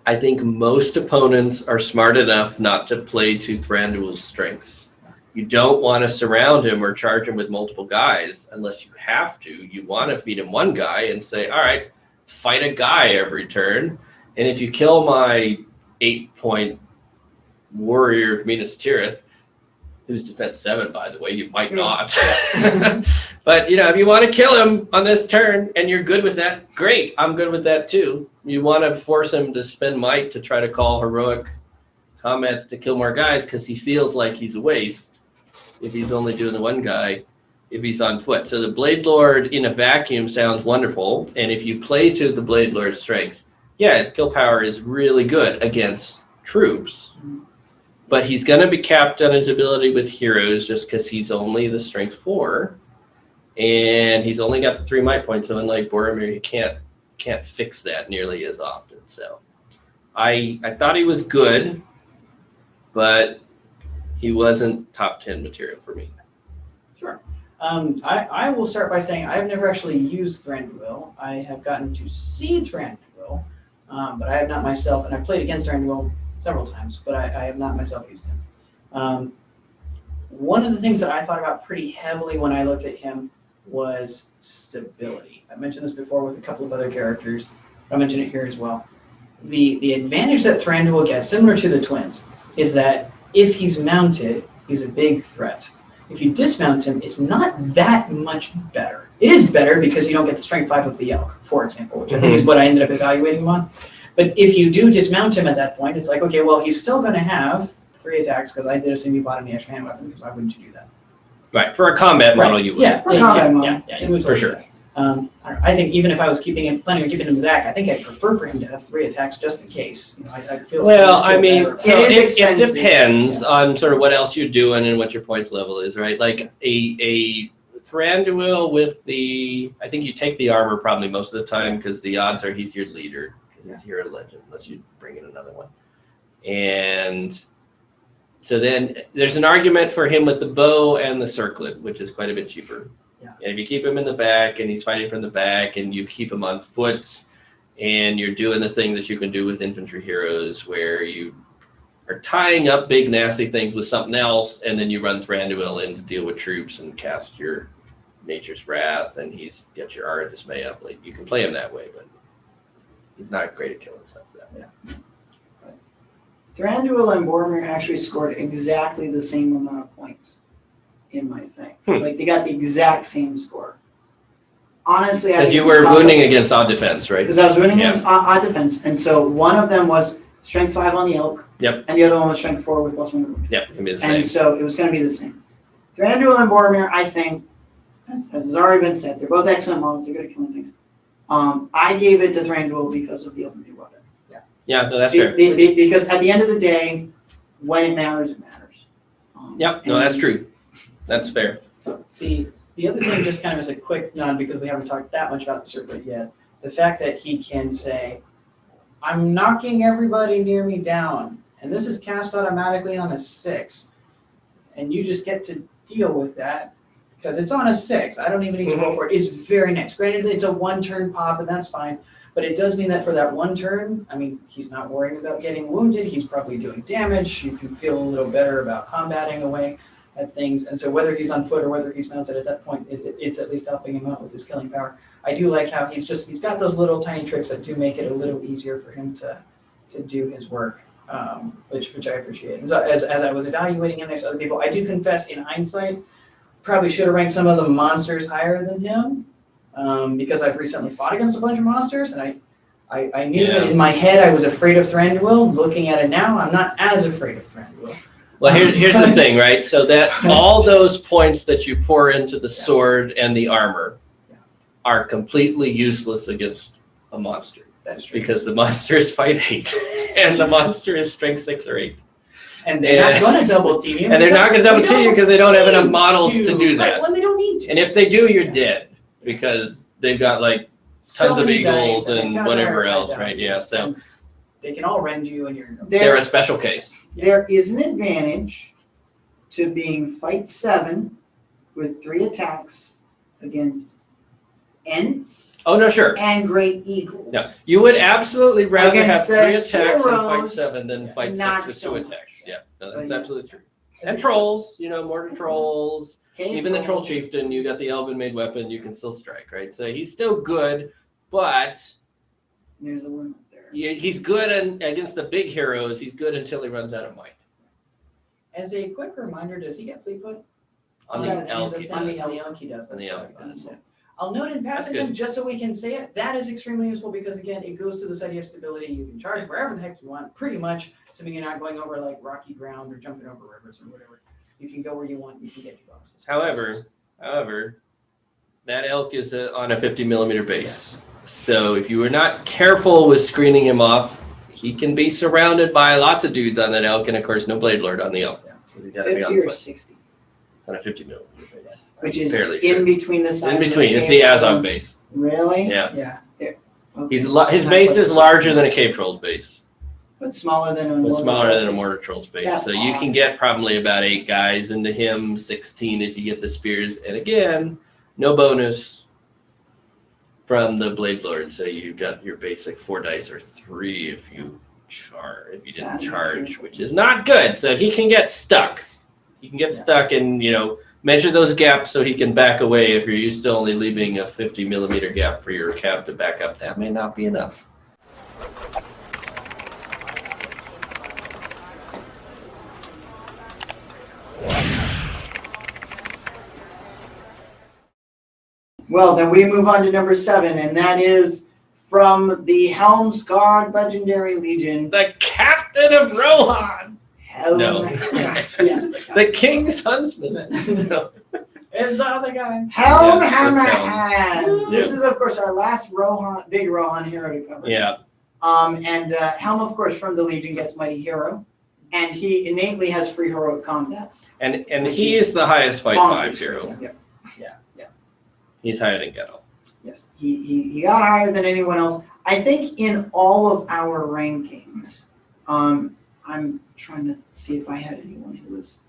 B: I think most opponents are smart enough not to play to Thranduil's strengths. You don't want to surround him or charge him with multiple guys unless you have to. You want to feed him one guy and say, all right, fight a guy every turn. And if you kill my 8-point warrior of Minas Tirith, who's defense 7, by the way, you might not. But, if you want to kill him on this turn and you're good with that, great. I'm good with that too. You want to force him to spend might to try to call heroic combats to kill more guys because he feels like he's a waste if he's only doing the one guy, if he's on foot. So the Blade Lord in a vacuum sounds wonderful. And if you play to the Blade Lord's strengths, yeah, his kill power is really good against troops. But he's going to be capped on his ability with heroes just because he's only the strength 4. And he's only got the 3 might points. So unlike Boromir, you can't fix that nearly as often. So I thought he was good, but he wasn't top 10 material for me.
C: Sure. I will start by saying I've never actually used Thranduil. I have gotten to see Thranduil, but I have not myself, and I've played against Thranduil several times, but I have not myself used him. One of the things that I thought about pretty heavily when I looked at him was stability. I mentioned this before with a couple of other characters. I'll mention it here as well. The advantage that Thranduil gets, similar to the twins, is that if he's mounted, he's a big threat. If you dismount him, it's not that much better. It is better because you don't get the strength 5 of the elk, for example, which I think is what I ended up evaluating him on. But if you do dismount him at that point, it's like, okay, well, he's still going to have 3 attacks because I did assume you bought him the extra hand weapon, because why wouldn't you do that?
B: Right, for a combat model, you would.
A: For a combat model.
C: Yeah, you would
B: for sure.
C: I think even if I was planning on keeping him in the back, I think I'd prefer for him to have 3 attacks just in case. I'd feel.
B: Well, I mean,
C: better.
B: so
A: It is
B: it
A: expensive.
B: depends on sort of what else you're doing and what your points level is, right? Like a Thranduil with I think you take the armor probably most of the time because the odds are he's your leader, because he's your legend, unless you bring in another one. And so then there's an argument for him with the bow and the circlet, which is quite a bit cheaper.
C: Yeah.
B: And if you keep him in the back and he's fighting from the back and you keep him on foot and you're doing the thing that you can do with infantry heroes where you are tying up big nasty things with something else and then you run Thranduil in to deal with troops and cast your Nature's Wrath and he's got your Aura Dismay up. Like, you can play him that way, but he's not great at killing stuff that way.
A: Yeah. Thranduil and Boromir actually scored exactly the same amount of points in my thing. Like, they got the exact same score. Honestly,
B: because you were wounding against odd defense, right?
A: Because I was wounding against odd defense, and so one of them was strength 5 on the elk.
B: Yep.
A: And the other one was strength 4 with +1 wound.
B: Yep, it can be the same.
A: And so it was going to be the same. Thranduil and Boromir, I think, as has already been said, they're both excellent models. They're good at killing things. I gave it to Thranduil because of the open weapon.
B: Yeah, no, that's fair.
A: Because at the end of the day, when it matters, it matters.
B: Yep, no, that's true. That's fair.
C: So the other thing, just kind of as a quick nod, because we haven't talked that much about the circlet yet, the fact that he can say, I'm knocking everybody near me down, and this is cast automatically on a 6, and you just get to deal with that because it's on a 6. I don't even need to roll for it. It's very nice. Granted, it's a 1-turn pop, and that's fine. But it does mean that for that 1 turn, I mean, he's not worrying about getting wounded. He's probably doing damage. You can feel a little better about combating away at things. And so whether he's on foot or whether he's mounted at that point, it's at least helping him out with his killing power. I do like how he's got those little tiny tricks that do make it a little easier for him to do his work, which I appreciate. And so as I was evaluating him next to other people, I do confess in hindsight, probably should have ranked some of the monsters higher than him. Because I've recently fought against a bunch of monsters, and I knew that in my head I was afraid of Thranduil. Looking at it now, I'm not as afraid of Thranduil.
B: Well, here's the thing, right? So that all those points that you pour into the sword and the armor are completely useless against a monster.
C: That is true.
B: Because the monster is fight 8, and the monster is strength 6 or 8.
C: And they're not going to double team you.
B: And they're not going to double team you because they don't have enough models to do that.
C: Right, when they don't need to.
B: And if they do, you're dead because they've got like tons of eagles and whatever else, right? Yeah, so
C: and they can all rend you, and you're.
B: they're a special case.
A: There is an advantage to being fight 7 with 3 attacks against Ents
B: Oh no, sure.
A: and Great Eagles.
B: No, you would absolutely rather have
A: Against the
B: 3 attacks and fight
A: heroes,
B: 7 than fight 6
A: not
B: with
A: so
B: 2
A: much.
B: attacks. Yeah, no,
A: But
B: that's
A: yes.
B: absolutely true. And trolls, mortar trolls,
A: Cave
B: even the troll
A: Trolls.
B: chieftain, you got the elven made weapon, you can still strike, right? So he's still good, but
A: There's a limit there.
B: he's good against the big heroes. He's good until he runs out of might.
C: As a quick reminder, does he get Fleetfoot?
B: On the
A: Yeah,
B: elk,
C: On
B: he
C: the
B: does.
C: elk he does.
B: On
C: That's
B: the
C: what I
B: elk he
C: thought.
B: does, yeah.
C: I'll note in
B: That's
C: passing
B: good.
C: them, just so we can say it, that is extremely useful because again, it goes to this idea of stability. You can charge wherever the heck you want, pretty much, assuming you're not going over like rocky ground or jumping over rivers or whatever. You can go where you want, you can get your bonuses.
B: However, that elk is on a 50 millimeter base. So if you are not careful with screening him off, he can be surrounded by lots of dudes on that elk, and of course, no blade lord on the elk.
C: Yeah.
B: 'Cause you gotta be
A: 50
B: on
A: or
B: foot.
A: 60,
B: On a 50 millimeter base.
A: which is
B: Fairly
A: in
B: sure.
A: between the size
B: In
A: of
B: between, it's
A: cave
B: the
A: troll.
B: Azog base.
A: Really?
B: Yeah.
C: Yeah.
A: Okay.
B: His
A: It's
B: base
A: not
B: is
A: like-
B: larger than a cave troll's base,
A: But smaller than a
B: but
A: mortar
B: smaller
A: troll's
B: than a
A: base.
B: mortar troll's base.
A: That's
B: So you
A: odd.
B: can get probably about 8 guys into him, 16 if you get the spears. And again, no bonus from the blade lord. So you got your basic 4 dice or 3 if you didn't
A: That's
B: charge,
A: true.
B: which is not good. So he can get stuck. He can get stuck and measure those gaps so he can back away. If you're used to only leaving a 50 millimeter gap for your cap to back up, that may not be enough.
A: Well, then we move on to number 7, and that is from the Helmsguard Legendary Legion.
B: The captain of Rohan, No.
A: Yes, the
B: the king's huntsman. No.
C: It's the other guy.
A: Helm
B: Yeah,
A: Hammer
B: that's Helm.
A: Hands. This
B: Yeah.
A: is, of course, our last big Rohan hero to cover.
B: Yeah,
A: And Helm, of course, from the Legion gets Mighty Hero, and he innately has free heroic combats.
B: and he is the highest fight 5
A: Bonkers.
B: hero.
A: Yep.
B: He's higher than Gettle.
A: Yes, he got higher than anyone else. I think in all of our rankings, I'm trying to see if I had anyone who was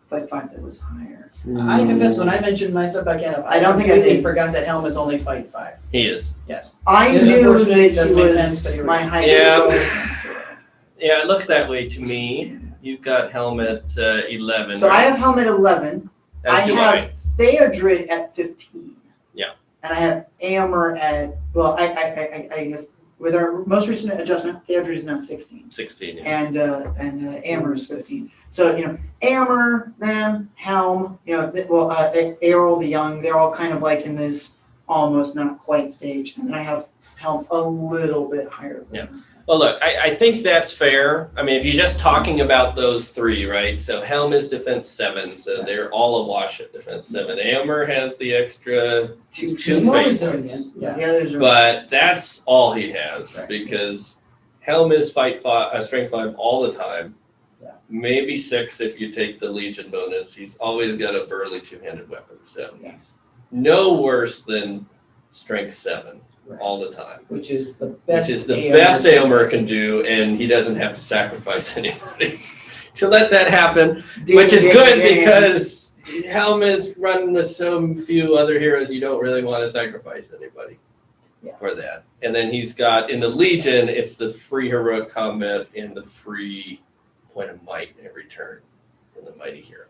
A: fight 5 that was higher.
C: I confess, when I mentioned myself back in,
A: I don't think I
C: completely
A: did.
C: forgot that Helm is only fight 5.
B: He is.
C: Yes.
A: I
C: It is
A: knew
C: unfortunate,
A: that
C: doesn't
A: he
C: make
A: was
C: sense, but you're
A: my
C: right.
A: highest
B: Yeah.
A: heroic.
B: Yeah, it looks that way to me. You've got Helmet 11.
A: So I
B: right?
A: have Helm at 11.
B: As
A: I
B: do
A: have Theodred at 15.
B: Yeah.
A: And I have Aomer at, well, I guess with our most recent adjustment, Theodred is now 16.
B: 16. Yeah.
A: And Aomer is 15. So, Aomer, them, Helm, Aerol the Young, they're all kind of like in this almost not quite stage. And then I have Helm a little bit higher than them.
B: Well, look, I think that's fair. I mean, if you're just talking about those 3, right? So Helm is defense 7, so they're all awash at defense 7. Aomer has the extra
A: Two
C: He's more
B: fate
C: resilient.
B: points.
C: Yeah.
A: The others are.
B: But that's all he has
C: Right.
B: because Helm is strength 5 all the time.
C: Yeah.
B: Maybe 6 if you take the Legion bonus. He's always got a burly 2-handed weapon, so he's no worse than strength 7
C: Right.
B: all the time.
C: Which is the best.
B: Which is the best Aomer can do, and he doesn't have to sacrifice anybody to let that happen, which is good because Helm is running with so few other heroes, you don't really want to sacrifice anybody for that. And then he's got, in the Legion, it's the free heroic combat and the free point of might every turn in the Mighty Hero,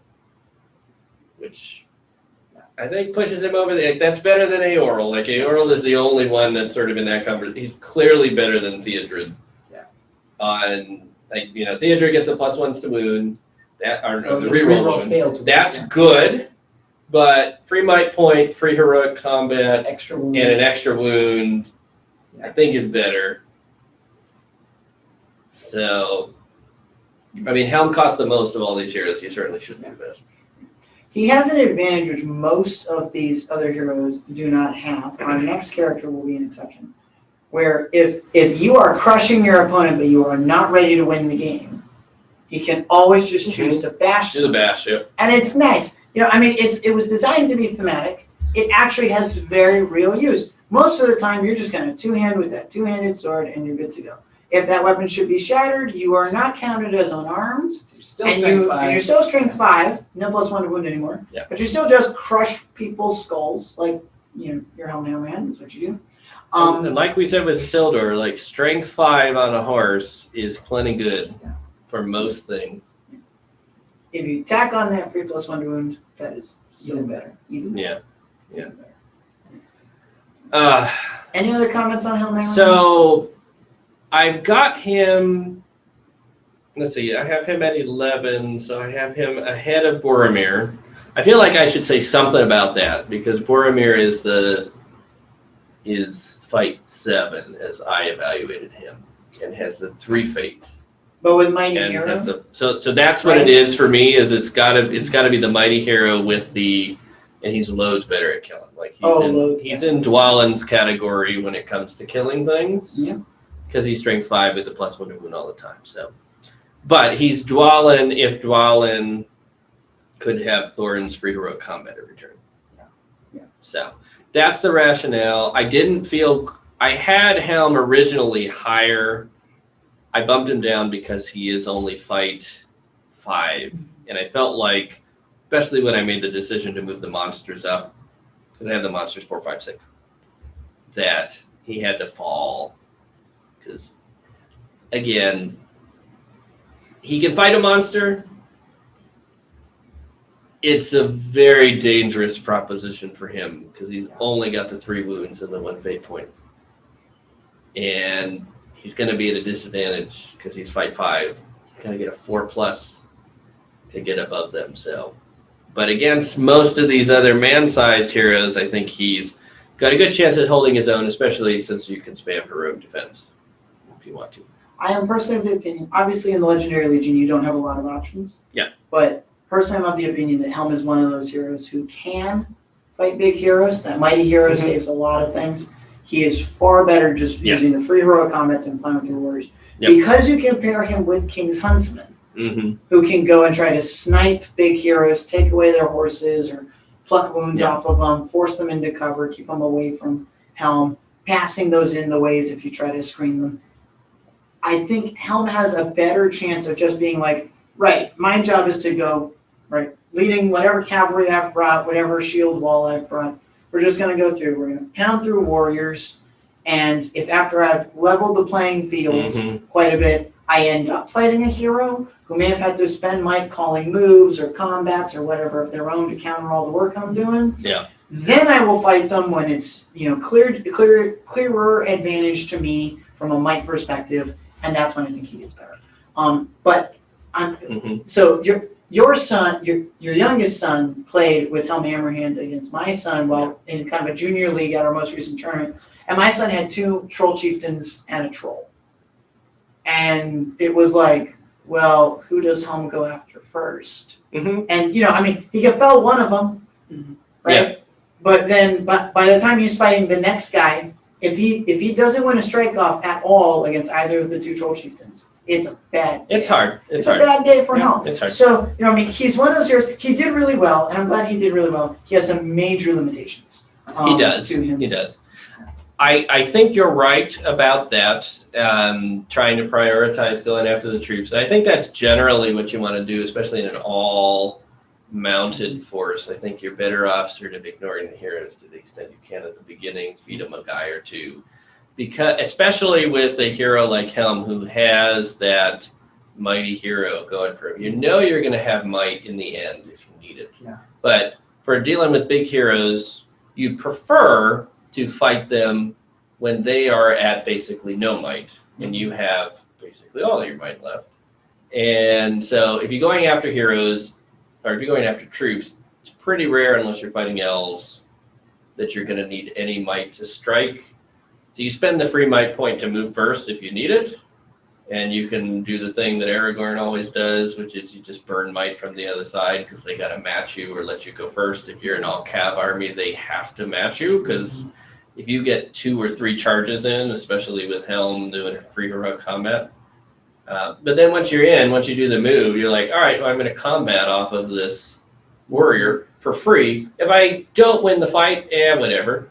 B: which I think pushes him over that's better than Aoral. Like Aoral is the only one that's sort of in that conversation. He's clearly better than Theodred.
C: Yeah.
B: On Theodred gets a +1s to wound. The
C: his
B: reroll
C: reroll
B: wounds.
C: failed to
B: That's
C: wound,
B: good, but free might point, free heroic combat,
C: extra wound.
B: and an extra wound, I think is better. So, I mean, Helm costs the most of all these heroes. He certainly should be best.
A: He has an advantage which most of these other heroes do not have. Our next character will be an exception, where if you are crushing your opponent but you are not ready to win the game, he can always just choose to bash
B: Do the
A: them.
B: bash, yep.
A: And it's nice. It was designed to be thematic. It actually has very real use. Most of the time, you're just going to 2-hand with that 2-handed sword and you're good to go. If that weapon should be shattered, you are not counted as unarmed.
C: So you're still
A: And
C: strength 5.
A: you're still strength 5, no +1 to wound anymore.
B: Yeah.
A: But you still just crush people's skulls, like your Helm Hammerhand, that's what you do.
B: And like we said with Centaur, like strength 5 on a horse is plenty good for most things.
A: If you tack on that free +1 to wound, that is still
C: Even
A: better. Even
B: Yeah.
A: Any other comments on Helm Hammerhand?
B: So I've got him. Let's see. I have him at 11, so I have him ahead of Boromir. I feel like I should say something about that because Boromir is fight 7 as I evaluated him and has the 3 fate.
A: But with Mighty
B: And
A: Hero,
B: has so that's what it is for me. Is it's gotta be the Mighty Hero with the, and he's loads better at killing. Like he's in Dwalin's category when it comes to killing things.
A: Yeah.
B: Because he's strength 5 with the +1 to wound all the time. So, but he's Dwalin if Dwalin could have Thorin's free heroic combat every turn.
A: Yeah.
B: So that's the rationale. I had Helm originally higher. I bumped him down because he is only fight 5. And I felt like, especially when I made the decision to move the monsters up, because I have the monsters 4, 5, 6, that he had to fall. Because, again, he can fight a monster. It's a very dangerous proposition for him because he's only got the 3 wounds and the 1 fate point. And he's going to be at a disadvantage because he's fight 5. He's going to get a 4+ to get above them. So, but against most of these other man-sized heroes, I think he's got a good chance at holding his own, especially since you can spam heroic defense if you want to.
A: I am personally of the opinion, obviously in the Legendary Legion you don't have a lot of options.
B: Yeah.
A: But personally I'm of the opinion that Helm is one of those heroes who can fight big heroes. That Mighty Hero saves a lot of things. He is far better just using the free heroic combats and playing with your warriors.
B: Yep.
A: Because you can pair him with King's Huntsman, who can go and try to snipe big heroes, take away their horses, or pluck wounds off of them, force them into cover, keep them away from Helm, passing those in the ways if you try to screen them. I think Helm has a better chance of just being like, right, my job is to go, right, leading whatever cavalry I've brought, whatever shield wall I've brought. We're just going to go through. We're going to pound through warriors. And if after I've leveled the playing field quite a bit, I end up fighting a hero who may have had to spend might calling moves or combats or whatever of their own to counter all the work I'm doing.
B: Yeah.
A: Then I will fight them when it's clearer advantage to me from a might perspective, and that's when I think he gets better. But I'm so your son, your youngest son, played with Helm Hammerhand against my son while in kind of a junior league at our most recent tournament, and my son had 2 troll chieftains and a troll, and it was like, well, who does Helm go after first? And he can fell one of them, right?
B: Yeah.
A: But then, by the time he's fighting the next guy, if he doesn't win a strike off at all against either of the 2 troll chieftains, it's a bad day.
B: It's hard.
A: It's a bad day for Helm.
B: It's hard.
A: So, he's one of those heroes. He did really well, and I'm glad he did really well. He has some major limitations.
B: He does.
A: To him.
B: He does. I think you're right about that, trying to prioritize going after the troops. I think that's generally what you want to do, especially in an all-mounted force. I think you're better off sort of ignoring the heroes to the extent you can at the beginning, feed them a guy or 2. Because, especially with a hero like Helm who has that mighty hero going for him. You're going to have might in the end if you need it.
A: Yeah.
B: But for dealing with big heroes, you prefer to fight them when they are at basically no might, and you have basically all your might left. And so if you're going after heroes, or if you're going after troops, it's pretty rare, unless you're fighting elves, that you're going to need any might to strike. So you spend the free might point to move first if you need it, and you can do the thing that Aragorn always does, which is you just burn might from the other side because they got to match you or let you go first. If you're an all-cav army, they have to match you because if you get 2 or 3 charges in, especially with Helm doing free heroic combat, but then once you do the move, you're like, all right, well, I'm going to combat off of this warrior for free. If I don't win the fight, whatever.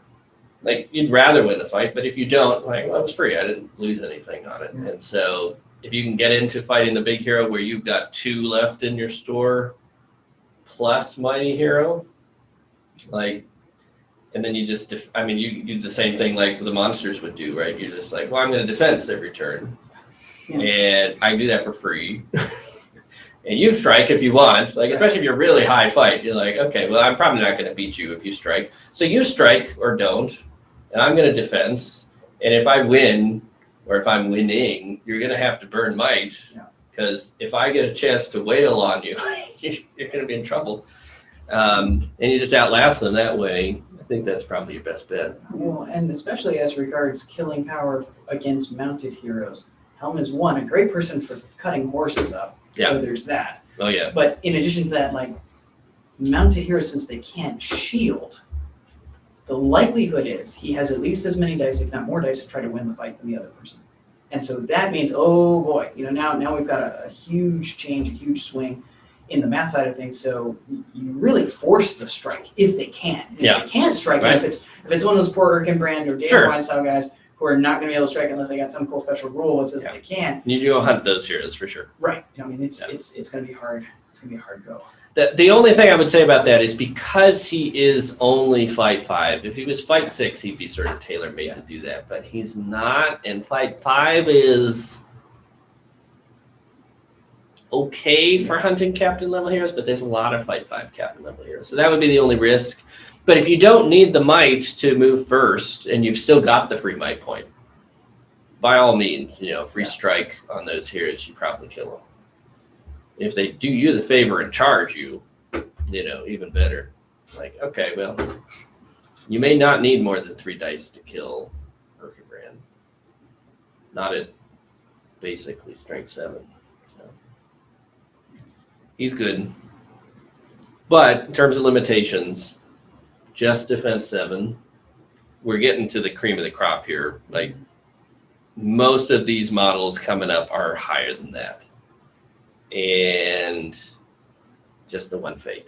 B: like you'd rather win the fight, but if you don't, like, well, it was free. I didn't lose anything on it. And so if you can get into fighting the big hero where you've got 2 left in your store plus mighty hero, like, and then you just, you do the same thing like the monsters would do, right? You're just like, well, I'm going to defense every turn.
A: Yeah.
B: And I do that for free. And you strike if you want, like, especially if you're really high fight, you're like, okay, well, I'm probably not going to beat you if you strike. So you strike or don't, and I'm going to defense. And if I win, or if I'm winning, you're going to have to burn might, because if I get a chance to wail on you, you're going to be in trouble. And you just outlast them that way. I think that's probably your best bet.
C: Well, and especially as regards killing power against mounted heroes, Helm is a great person for cutting horses up.
B: Yeah.
C: So there's that.
B: Oh, yeah.
C: But in addition to that, like, mounted heroes, since they can't shield, the likelihood is he has at least as many dice, if not more dice, to try to win the fight than the other person. And so that means, oh boy, now we've got a huge change, a huge swing in the math side of things. So you really force the strike if they can. If they can't strike,
B: right.
C: if it's one of those poor Erkin Brand or David
B: Sure.
C: Weinstyle guys who are not going to be able to strike unless they got some cool special rule that says they can.
B: You do hunt those heroes for sure.
C: Right. It's going to be hard. It's going to be a hard go.
B: The only thing I would say about that is because he is only fight 5. If he was fight 6, he'd be sort of tailor-made to do that. But he's not, and fight 5 is okay for hunting captain level heroes, but there's a lot of fight 5 captain level heroes. So that would be the only risk. But if you don't need the might to move first, and you've still got the free might point, by all means, free strike on those heroes, you probably kill them. If they do you the favor and charge you, even better. Like, okay, well, you may not need more than 3 dice to kill Erkenbrand. Not at basically strength 7. So. He's good. But in terms of limitations, just defense 7. We're getting to the cream of the crop here. Like, most of these models coming up are higher than that. And just the 1 fate.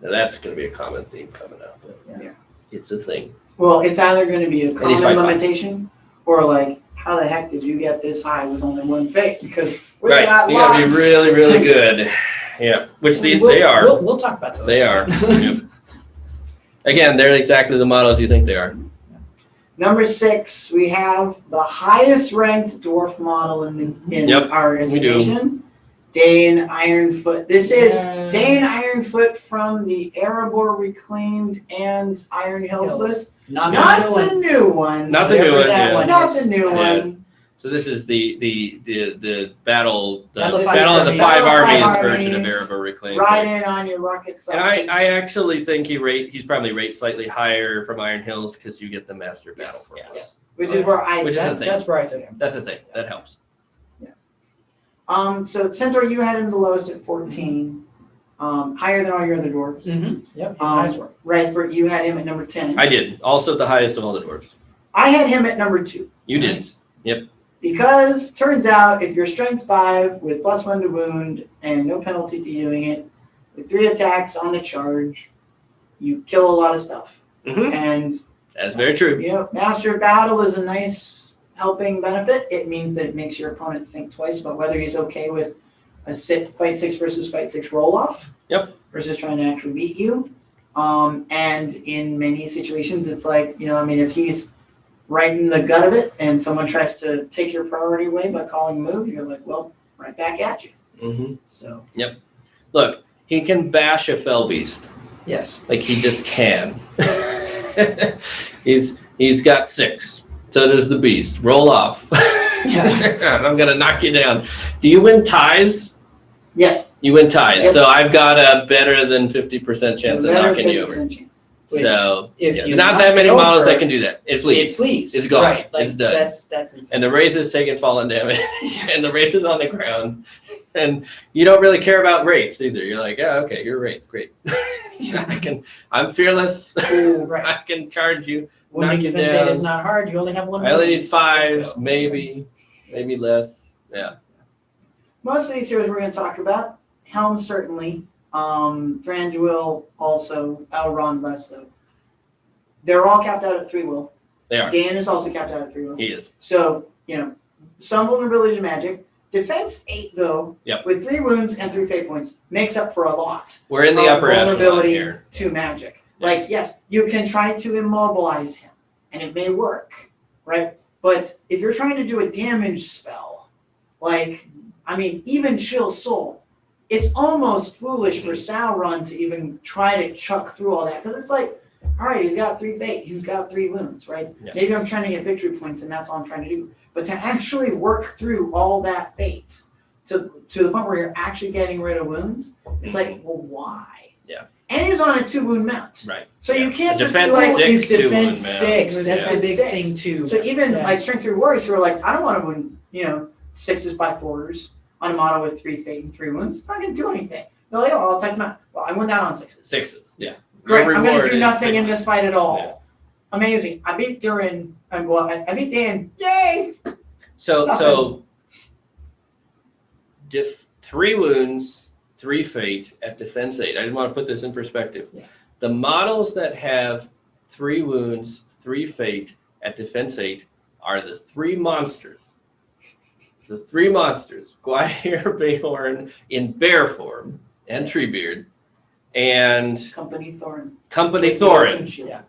B: Now that's going to be a common theme coming up. But it's a thing.
A: Well, it's either going to be a common
B: fight
A: limitation, or like, how the heck did you get this high with only 1 fate? Because we
B: Right,
A: got
B: you got to be
A: lots.
B: really, really good. Yeah, which they are.
C: We'll talk about those.
B: They are. Yep. Again, they're exactly the models you think they are.
A: Number 6, we have the highest ranked dwarf model in our
B: we do.
A: reservation, Dane Ironfoot. This is Dane Ironfoot from the Erebor Reclaimed and Iron Hills list.
C: Not
A: the new one.
B: Not the new one.
C: that
B: Yeah.
C: one.
A: Not the new
B: Yeah.
A: one.
B: So this is the battle
C: Battle of the
B: battle of the
A: Five
B: 5
A: Armies.
B: armies version of Erebor Reclaimed.
A: Ride in on your rocket
B: And
A: sausage.
B: I actually think he's probably rated slightly higher from Iron Hills because you get the Master Battle
A: Yes.
B: Purpose.
A: Which is where I
B: Which is
C: That's where I took him.
B: That's a thing. That helps.
A: So Centaur, you had him the lowest at 14, higher than all your other dwarves.
C: Mm-hmm. Yep. He's nice work.
A: Rythbryt, you had him at number 10.
B: I did. Also the highest of all the dwarves.
A: I had him at number 2.
B: You did.
C: Nice.
B: Yep.
A: Because turns out if you're strength 5 with +1 to wound and no penalty to doing it, with 3 attacks on the charge, you kill a lot of stuff.
B: Mm-hmm.
A: And
B: That's very true.
A: Master of Battle is a nice helping benefit. It means that it makes your opponent think twice about whether he's okay with a fight 6 versus fight 6 roll off.
B: Yep.
A: Versus trying to actually beat you. And in many situations, it's like, if he's right in the gut of it and someone tries to take your priority away by calling a move, you're like, well, right back at you.
B: Mm-hmm.
A: So.
B: Look, he can bash a fell beast.
C: Yes.
B: Like he just can. He's got 6. So does the beast. Roll off.
C: Yeah.
B: I'm gonna knock you down. Do you win ties?
A: Yes.
B: You win ties.
A: Yep.
B: So I've got a better than 50% chance of knocking you over.
A: Chance.
C: Which,
B: So
C: if you
B: not
C: knock
B: that many
C: it
B: models
C: over,
B: that can do that. It flees.
C: It flees.
B: It's gone.
C: Right. Like,
B: It's done.
C: That's insane.
B: And the Wraith is taking fallen damage, and the Wraith is on the ground. And you don't really care about Wraiths either. You're like, yeah, okay, you're a Wraith, great. I'm fearless.
C: Right.
B: I can charge you.
C: Wounding
B: knock you
C: defense
B: down.
C: 8 is not hard. You only have 1.
B: I only need
C: Let's
B: 5s,
C: go.
B: maybe less. Yeah.
A: Most of these heroes we're going to talk about, Helm certainly, Thranduil also, Elrond less so. They're all capped out at 3 will.
B: They are.
A: Dan is also capped out at 3 wounds.
B: He is.
A: So, some vulnerability to magic. Defense 8, though,
B: Yep.
A: with 3 wounds and 3 fate points, makes up for a lot
B: We're in the
A: of
B: upper echelon
A: vulnerability
B: here.
A: to magic.
B: Yeah.
A: Like, yes, you can try to immobilize him, and it may work, right? But if you're trying to do a damage spell, even Chill Soul, it's almost foolish for Sauron to even try to chuck through all that. Because it's like, all right, he's got 3 fate, he's got 3 wounds, right?
B: Yeah.
A: Maybe I'm trying to get victory points, and that's all I'm trying to do. But to actually work through all that fate to the point where you're actually getting rid of wounds, it's like, well, why?
B: Yeah.
A: And he's on a 2-wound mount.
B: Right.
A: So you can't just
B: Defense
A: be like,
B: 6,
C: He's
B: 2
C: defense
B: wound
C: 6.
B: mount.
C: That's
B: Yeah.
C: the big
A: Six.
C: thing too.
A: so even
C: Yeah.
A: like Strength 3 warriors who are like, I don't want to wound, 6s by 4s on a model with 3 fate and 3 wounds. It's not going to do anything. They're like, oh, I'll take them out. Well, I went down on 6s.
B: 6s. Yeah.
A: Great,
B: Your
A: I'm going to
B: reward
A: do
B: is
A: nothing in
B: 6s.
A: this fight at all.
B: Yeah.
A: Amazing. I beat Durin. I beat Dan. Yay!
B: So 3 wounds, 3 fate at defense 8. I didn't want to put this in perspective.
A: Yeah.
B: The models that have 3 wounds, 3 fate at defense 8 are the 3 monsters. The 3 monsters, Gwaihir, Behorn in bear form and Treebeard, and
A: Company Thorin.
B: Company
A: With the
B: Thorin.
A: open shield.
C: Yeah.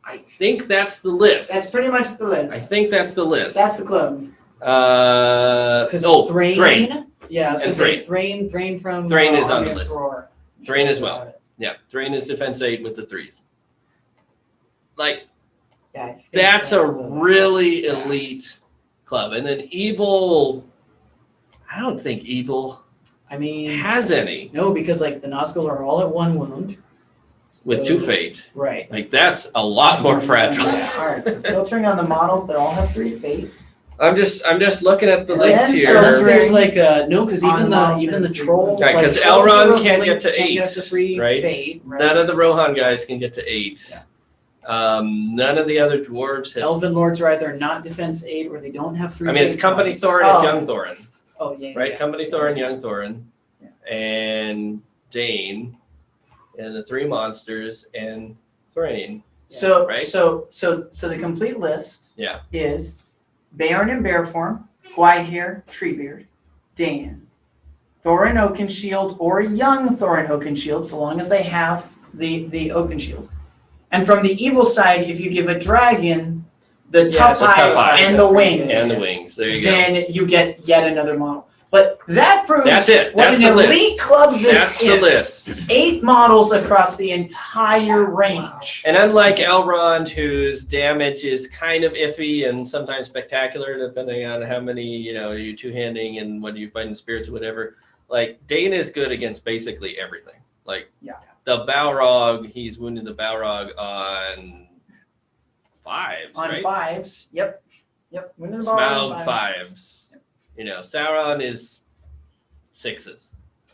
B: I think that's the list.
A: That's pretty much the list.
B: I think that's the list.
A: That's the club.
C: Thrain.
B: Thrain.
C: Yeah, I was
B: And
C: gonna say Thrain from
B: Thrain is on the
C: Army of
B: list.
C: Roar.
B: Thrain as well. Yeah, Thrain is defense 8 with the 3s.
C: Yeah, I think
B: That's a
C: the-
B: really
C: yeah.
B: elite club. And then Evil, I don't think Evil
C: I mean,
B: has any
C: no, because the Nazgul are all at 1 wound.
B: with 2 fate.
C: Right.
B: That's a lot more fragile.
A: All right, so filtering on the models that all have 3 fate.
B: I'm just looking at the
A: And
B: list
A: then
B: here.
C: Unless there's no, because
A: On
C: even
A: models
C: the
A: that-
C: troll.
B: Right, 'cause
C: troll
B: Elrond
C: heroes
B: can't
C: only
B: get to
C: can't
B: 8,
C: up to 3
B: right?
C: fate, right?
B: None of the Rohan guys can get to 8.
C: Yeah.
B: None of the other dwarves have.
C: Elven lords are either not defense 8 or they don't have 3
B: I mean, it's
C: fate
B: Company
C: points.
B: Thorin,
A: Oh.
B: it's Young Thorin,
C: Oh yeah.
B: right?
C: Yeah.
B: Company Thorin, Young Thorin,
A: Yeah.
B: and Dane, and the 3 monsters, and Thrain.
A: So
B: Right?
A: so the complete list
B: Yeah.
A: is Beorn in bear form, Gwaihir, Treebeard, Dan, Thorin Oakenshield, or young Thorin Oakenshield, so long as they have the Oakenshield. And from the evil side, if you give a dragon the
C: Yes,
B: the
A: Tupai
B: Tupai.
A: and the wings,
B: And the wings. There you go.
A: then you get yet another model. But that proves
B: That's it.
A: what
B: That's
A: an
B: the list.
A: elite club this
B: That's
A: is.
B: the list.
A: 8 models across the entire range.
B: And unlike Elrond, whose damage is kind of iffy and sometimes spectacular, depending on how many, you're two-handing and whether you fighting spirits or whatever, Dane is good against basically everything.
A: Yeah.
B: The Balrog, he's wounded the Balrog on 5s,
A: On
B: right?
A: 5s. Yep. Winning the ball on
B: Smaug
A: 5s.
B: 5s. Sauron is 6s.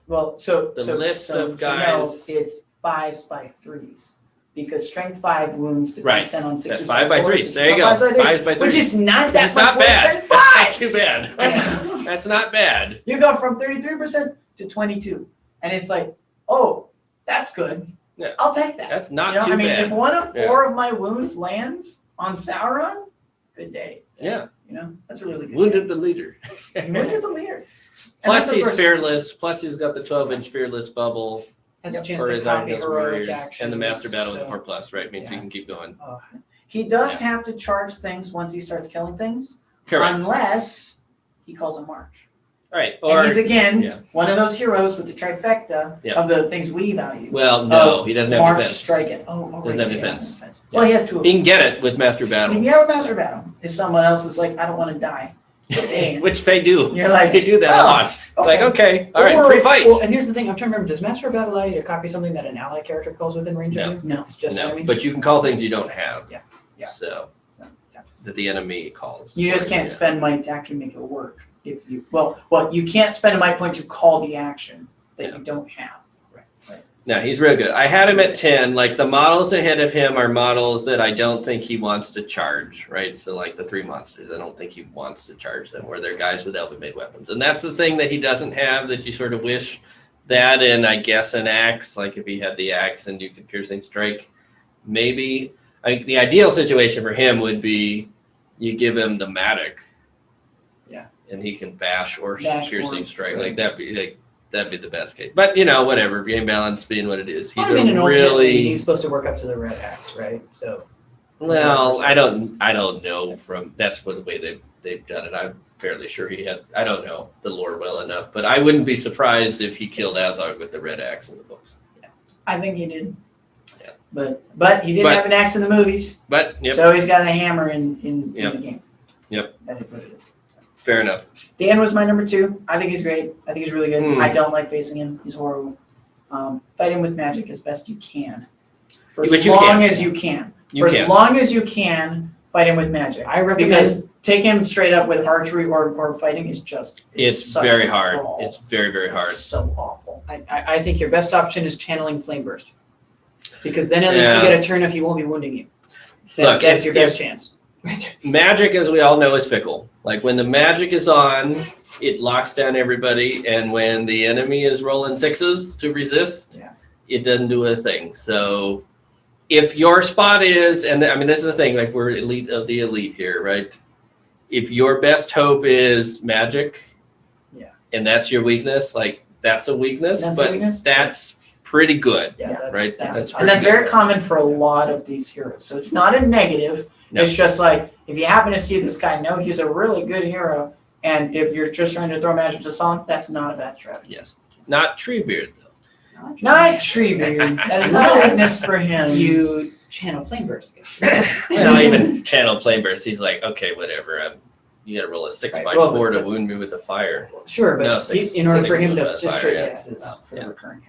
A: Well, so
B: The
A: so,
B: list
A: so,
B: of
A: so no,
B: guys-
A: it's 5s by 3s. Because strength 5 wounds defense
B: Right.
A: 10 on 6s.
B: That's 5 by 3s. There you go.
A: 5s by 3s,
B: 5s by 3s.
A: which is not that
B: It's
A: much
B: not
A: worse
B: bad.
A: than 5s.
B: That's not too bad.
A: Yeah.
B: That's not bad.
A: You go from 33% to 22. And it's like, oh, that's good.
B: Yeah.
A: I'll take that.
B: That's not
A: You know,
B: too
A: I mean,
B: bad.
A: if one of 4 of my wounds lands on Sauron, good day.
B: Yeah.
A: That's a really good
B: Wounded
A: day.
B: the leader.
A: Wounded the leader. And
B: Plus
A: that's, of
B: he's
A: course,
B: fearless. Plus he's got the 12-inch fearless bubble
C: Has a chance
B: for
C: to
B: his
C: copy
B: Argos
C: heroic
B: warriors
C: actions.
B: and the master battle with
C: so-
B: the 4+ right means he
C: yeah.
B: can keep going.
A: He does have to charge things once he starts killing things,
B: Correct.
A: unless he calls a march.
B: Right.
A: And
B: Or
A: he's again
B: yeah.
A: one of those heroes with the trifecta
B: Yeah.
A: of the things we value.
B: well, no, he doesn't have
A: March,
B: defense.
A: strike it. Oh,
B: Doesn't
A: right,
B: have
A: he
B: defense.
A: has Well, he has 2 of
B: He
A: them.
B: can get it with master
A: You
B: battle,
A: can have a master battle if someone else is like, I don't want to die. And
B: which they do.
A: you're like,
B: They do that a
A: oh,
B: lot. Like, okay, all right,
C: Or-
B: free fight.
C: Well, and here's the thing, I'm trying to remember, does Master of Battle allow you to copy something that an ally character calls within range
B: No.
C: of you?
A: No.
C: It's just
B: No,
C: enemies?
B: but you can call things you don't have.
C: Yeah. Yeah.
B: So
C: yeah.
B: that the enemy calls.
A: You just
B: for
A: can't
B: yeah.
A: spend might to actually make it work. If you well, you can't spend a might point to call the action that
B: Yeah.
A: you don't have.
B: No, he's real good. I had him at 10. The models ahead of him are models that I don't think he wants to charge, right? So the 3 monsters, I don't think he wants to charge them, where they're guys with elven-made weapons. And that's the thing that he doesn't have that you sort of wish that, and I guess an axe, if he had the axe and you could piercing strike, maybe. the ideal situation for him would be you give him the Matic.
C: Yeah.
B: And he can bash or
A: Bash
B: piercing
A: or-
B: strike.
A: right.
B: Like that'd be the best case. But you know, whatever. Game balance being what it is. He's
C: I mean, and
B: a
C: ultimately,
B: really
C: he's supposed to work up to the red axe, right? So
B: well. I don't know from that's what the way they've done it. I'm fairly sure he had. I don't know the lore well enough, but I wouldn't be surprised if he killed Azog with the red axe in the books.
A: I think he did.
B: Yeah.
A: But he didn't
B: But-
A: have an axe in the movies,
B: But yep,
A: so he's got a hammer in
B: Yep.
A: the game. So
B: Yep.
A: That is what it is.
B: fair enough.
A: Dan was my number 2. I think he's great. I think he's really good.
B: Hmm.
A: I don't like facing him. He's horrible. Fight him with magic as best you can. For
B: But
A: as
B: you
A: long
B: can.
A: as you can.
B: You
A: For
B: can.
A: as long as you can, fight him with magic.
C: I recommend.
A: Because take him straight up with archery or fighting is just
B: It's
A: such
B: very
A: a
B: hard.
A: crawl.
B: It's very very hard.
A: It's so awful.
C: I think your best option is channeling Flame Burst, because then at least
B: Yeah.
C: you get a turn if he won't be wounding you.
B: Look,
C: That's
B: if-
C: your best
B: if-
C: chance.
B: Magic, as we all know, is fickle. Like when the magic is on, it locks down everybody, and when the enemy is rolling 6s to resist,
A: Yeah.
B: it doesn't do a thing. So if your spot is, and I mean, this is the thing, like we're elite of the elite here, right? If your best hope is magic,
A: Yeah.
B: and that's your weakness, like that's a weakness,
A: That's a
B: but
A: weakness?
B: that's pretty good.
C: Yeah, that's,
B: right?
C: That's,
B: That's
A: And that's
B: pretty
A: very common for a lot of these heroes. So it's not a negative.
B: No.
A: It's just like if you happen to see this guy, know he's a really good hero, and if you're just trying to throw magic to on, that's not a bad strategy.
B: Yes. Not Treebeard, though.
A: Not Treebeard. That is not a weakness for him.
C: you channel Flame Burst.
B: Well, even Channel Flame Burst, he's like, okay, whatever. You got to roll a 6
C: Right,
B: by
C: well,
B: 4 to
C: but-
B: wound me with the fire.
C: Sure, but
B: No, six-
C: in order
B: six
C: for him
B: is
C: to
B: what
A: It's just
B: Fire,
A: straight
B: yeah.
A: sixes for
B: Yeah.
A: the recurring.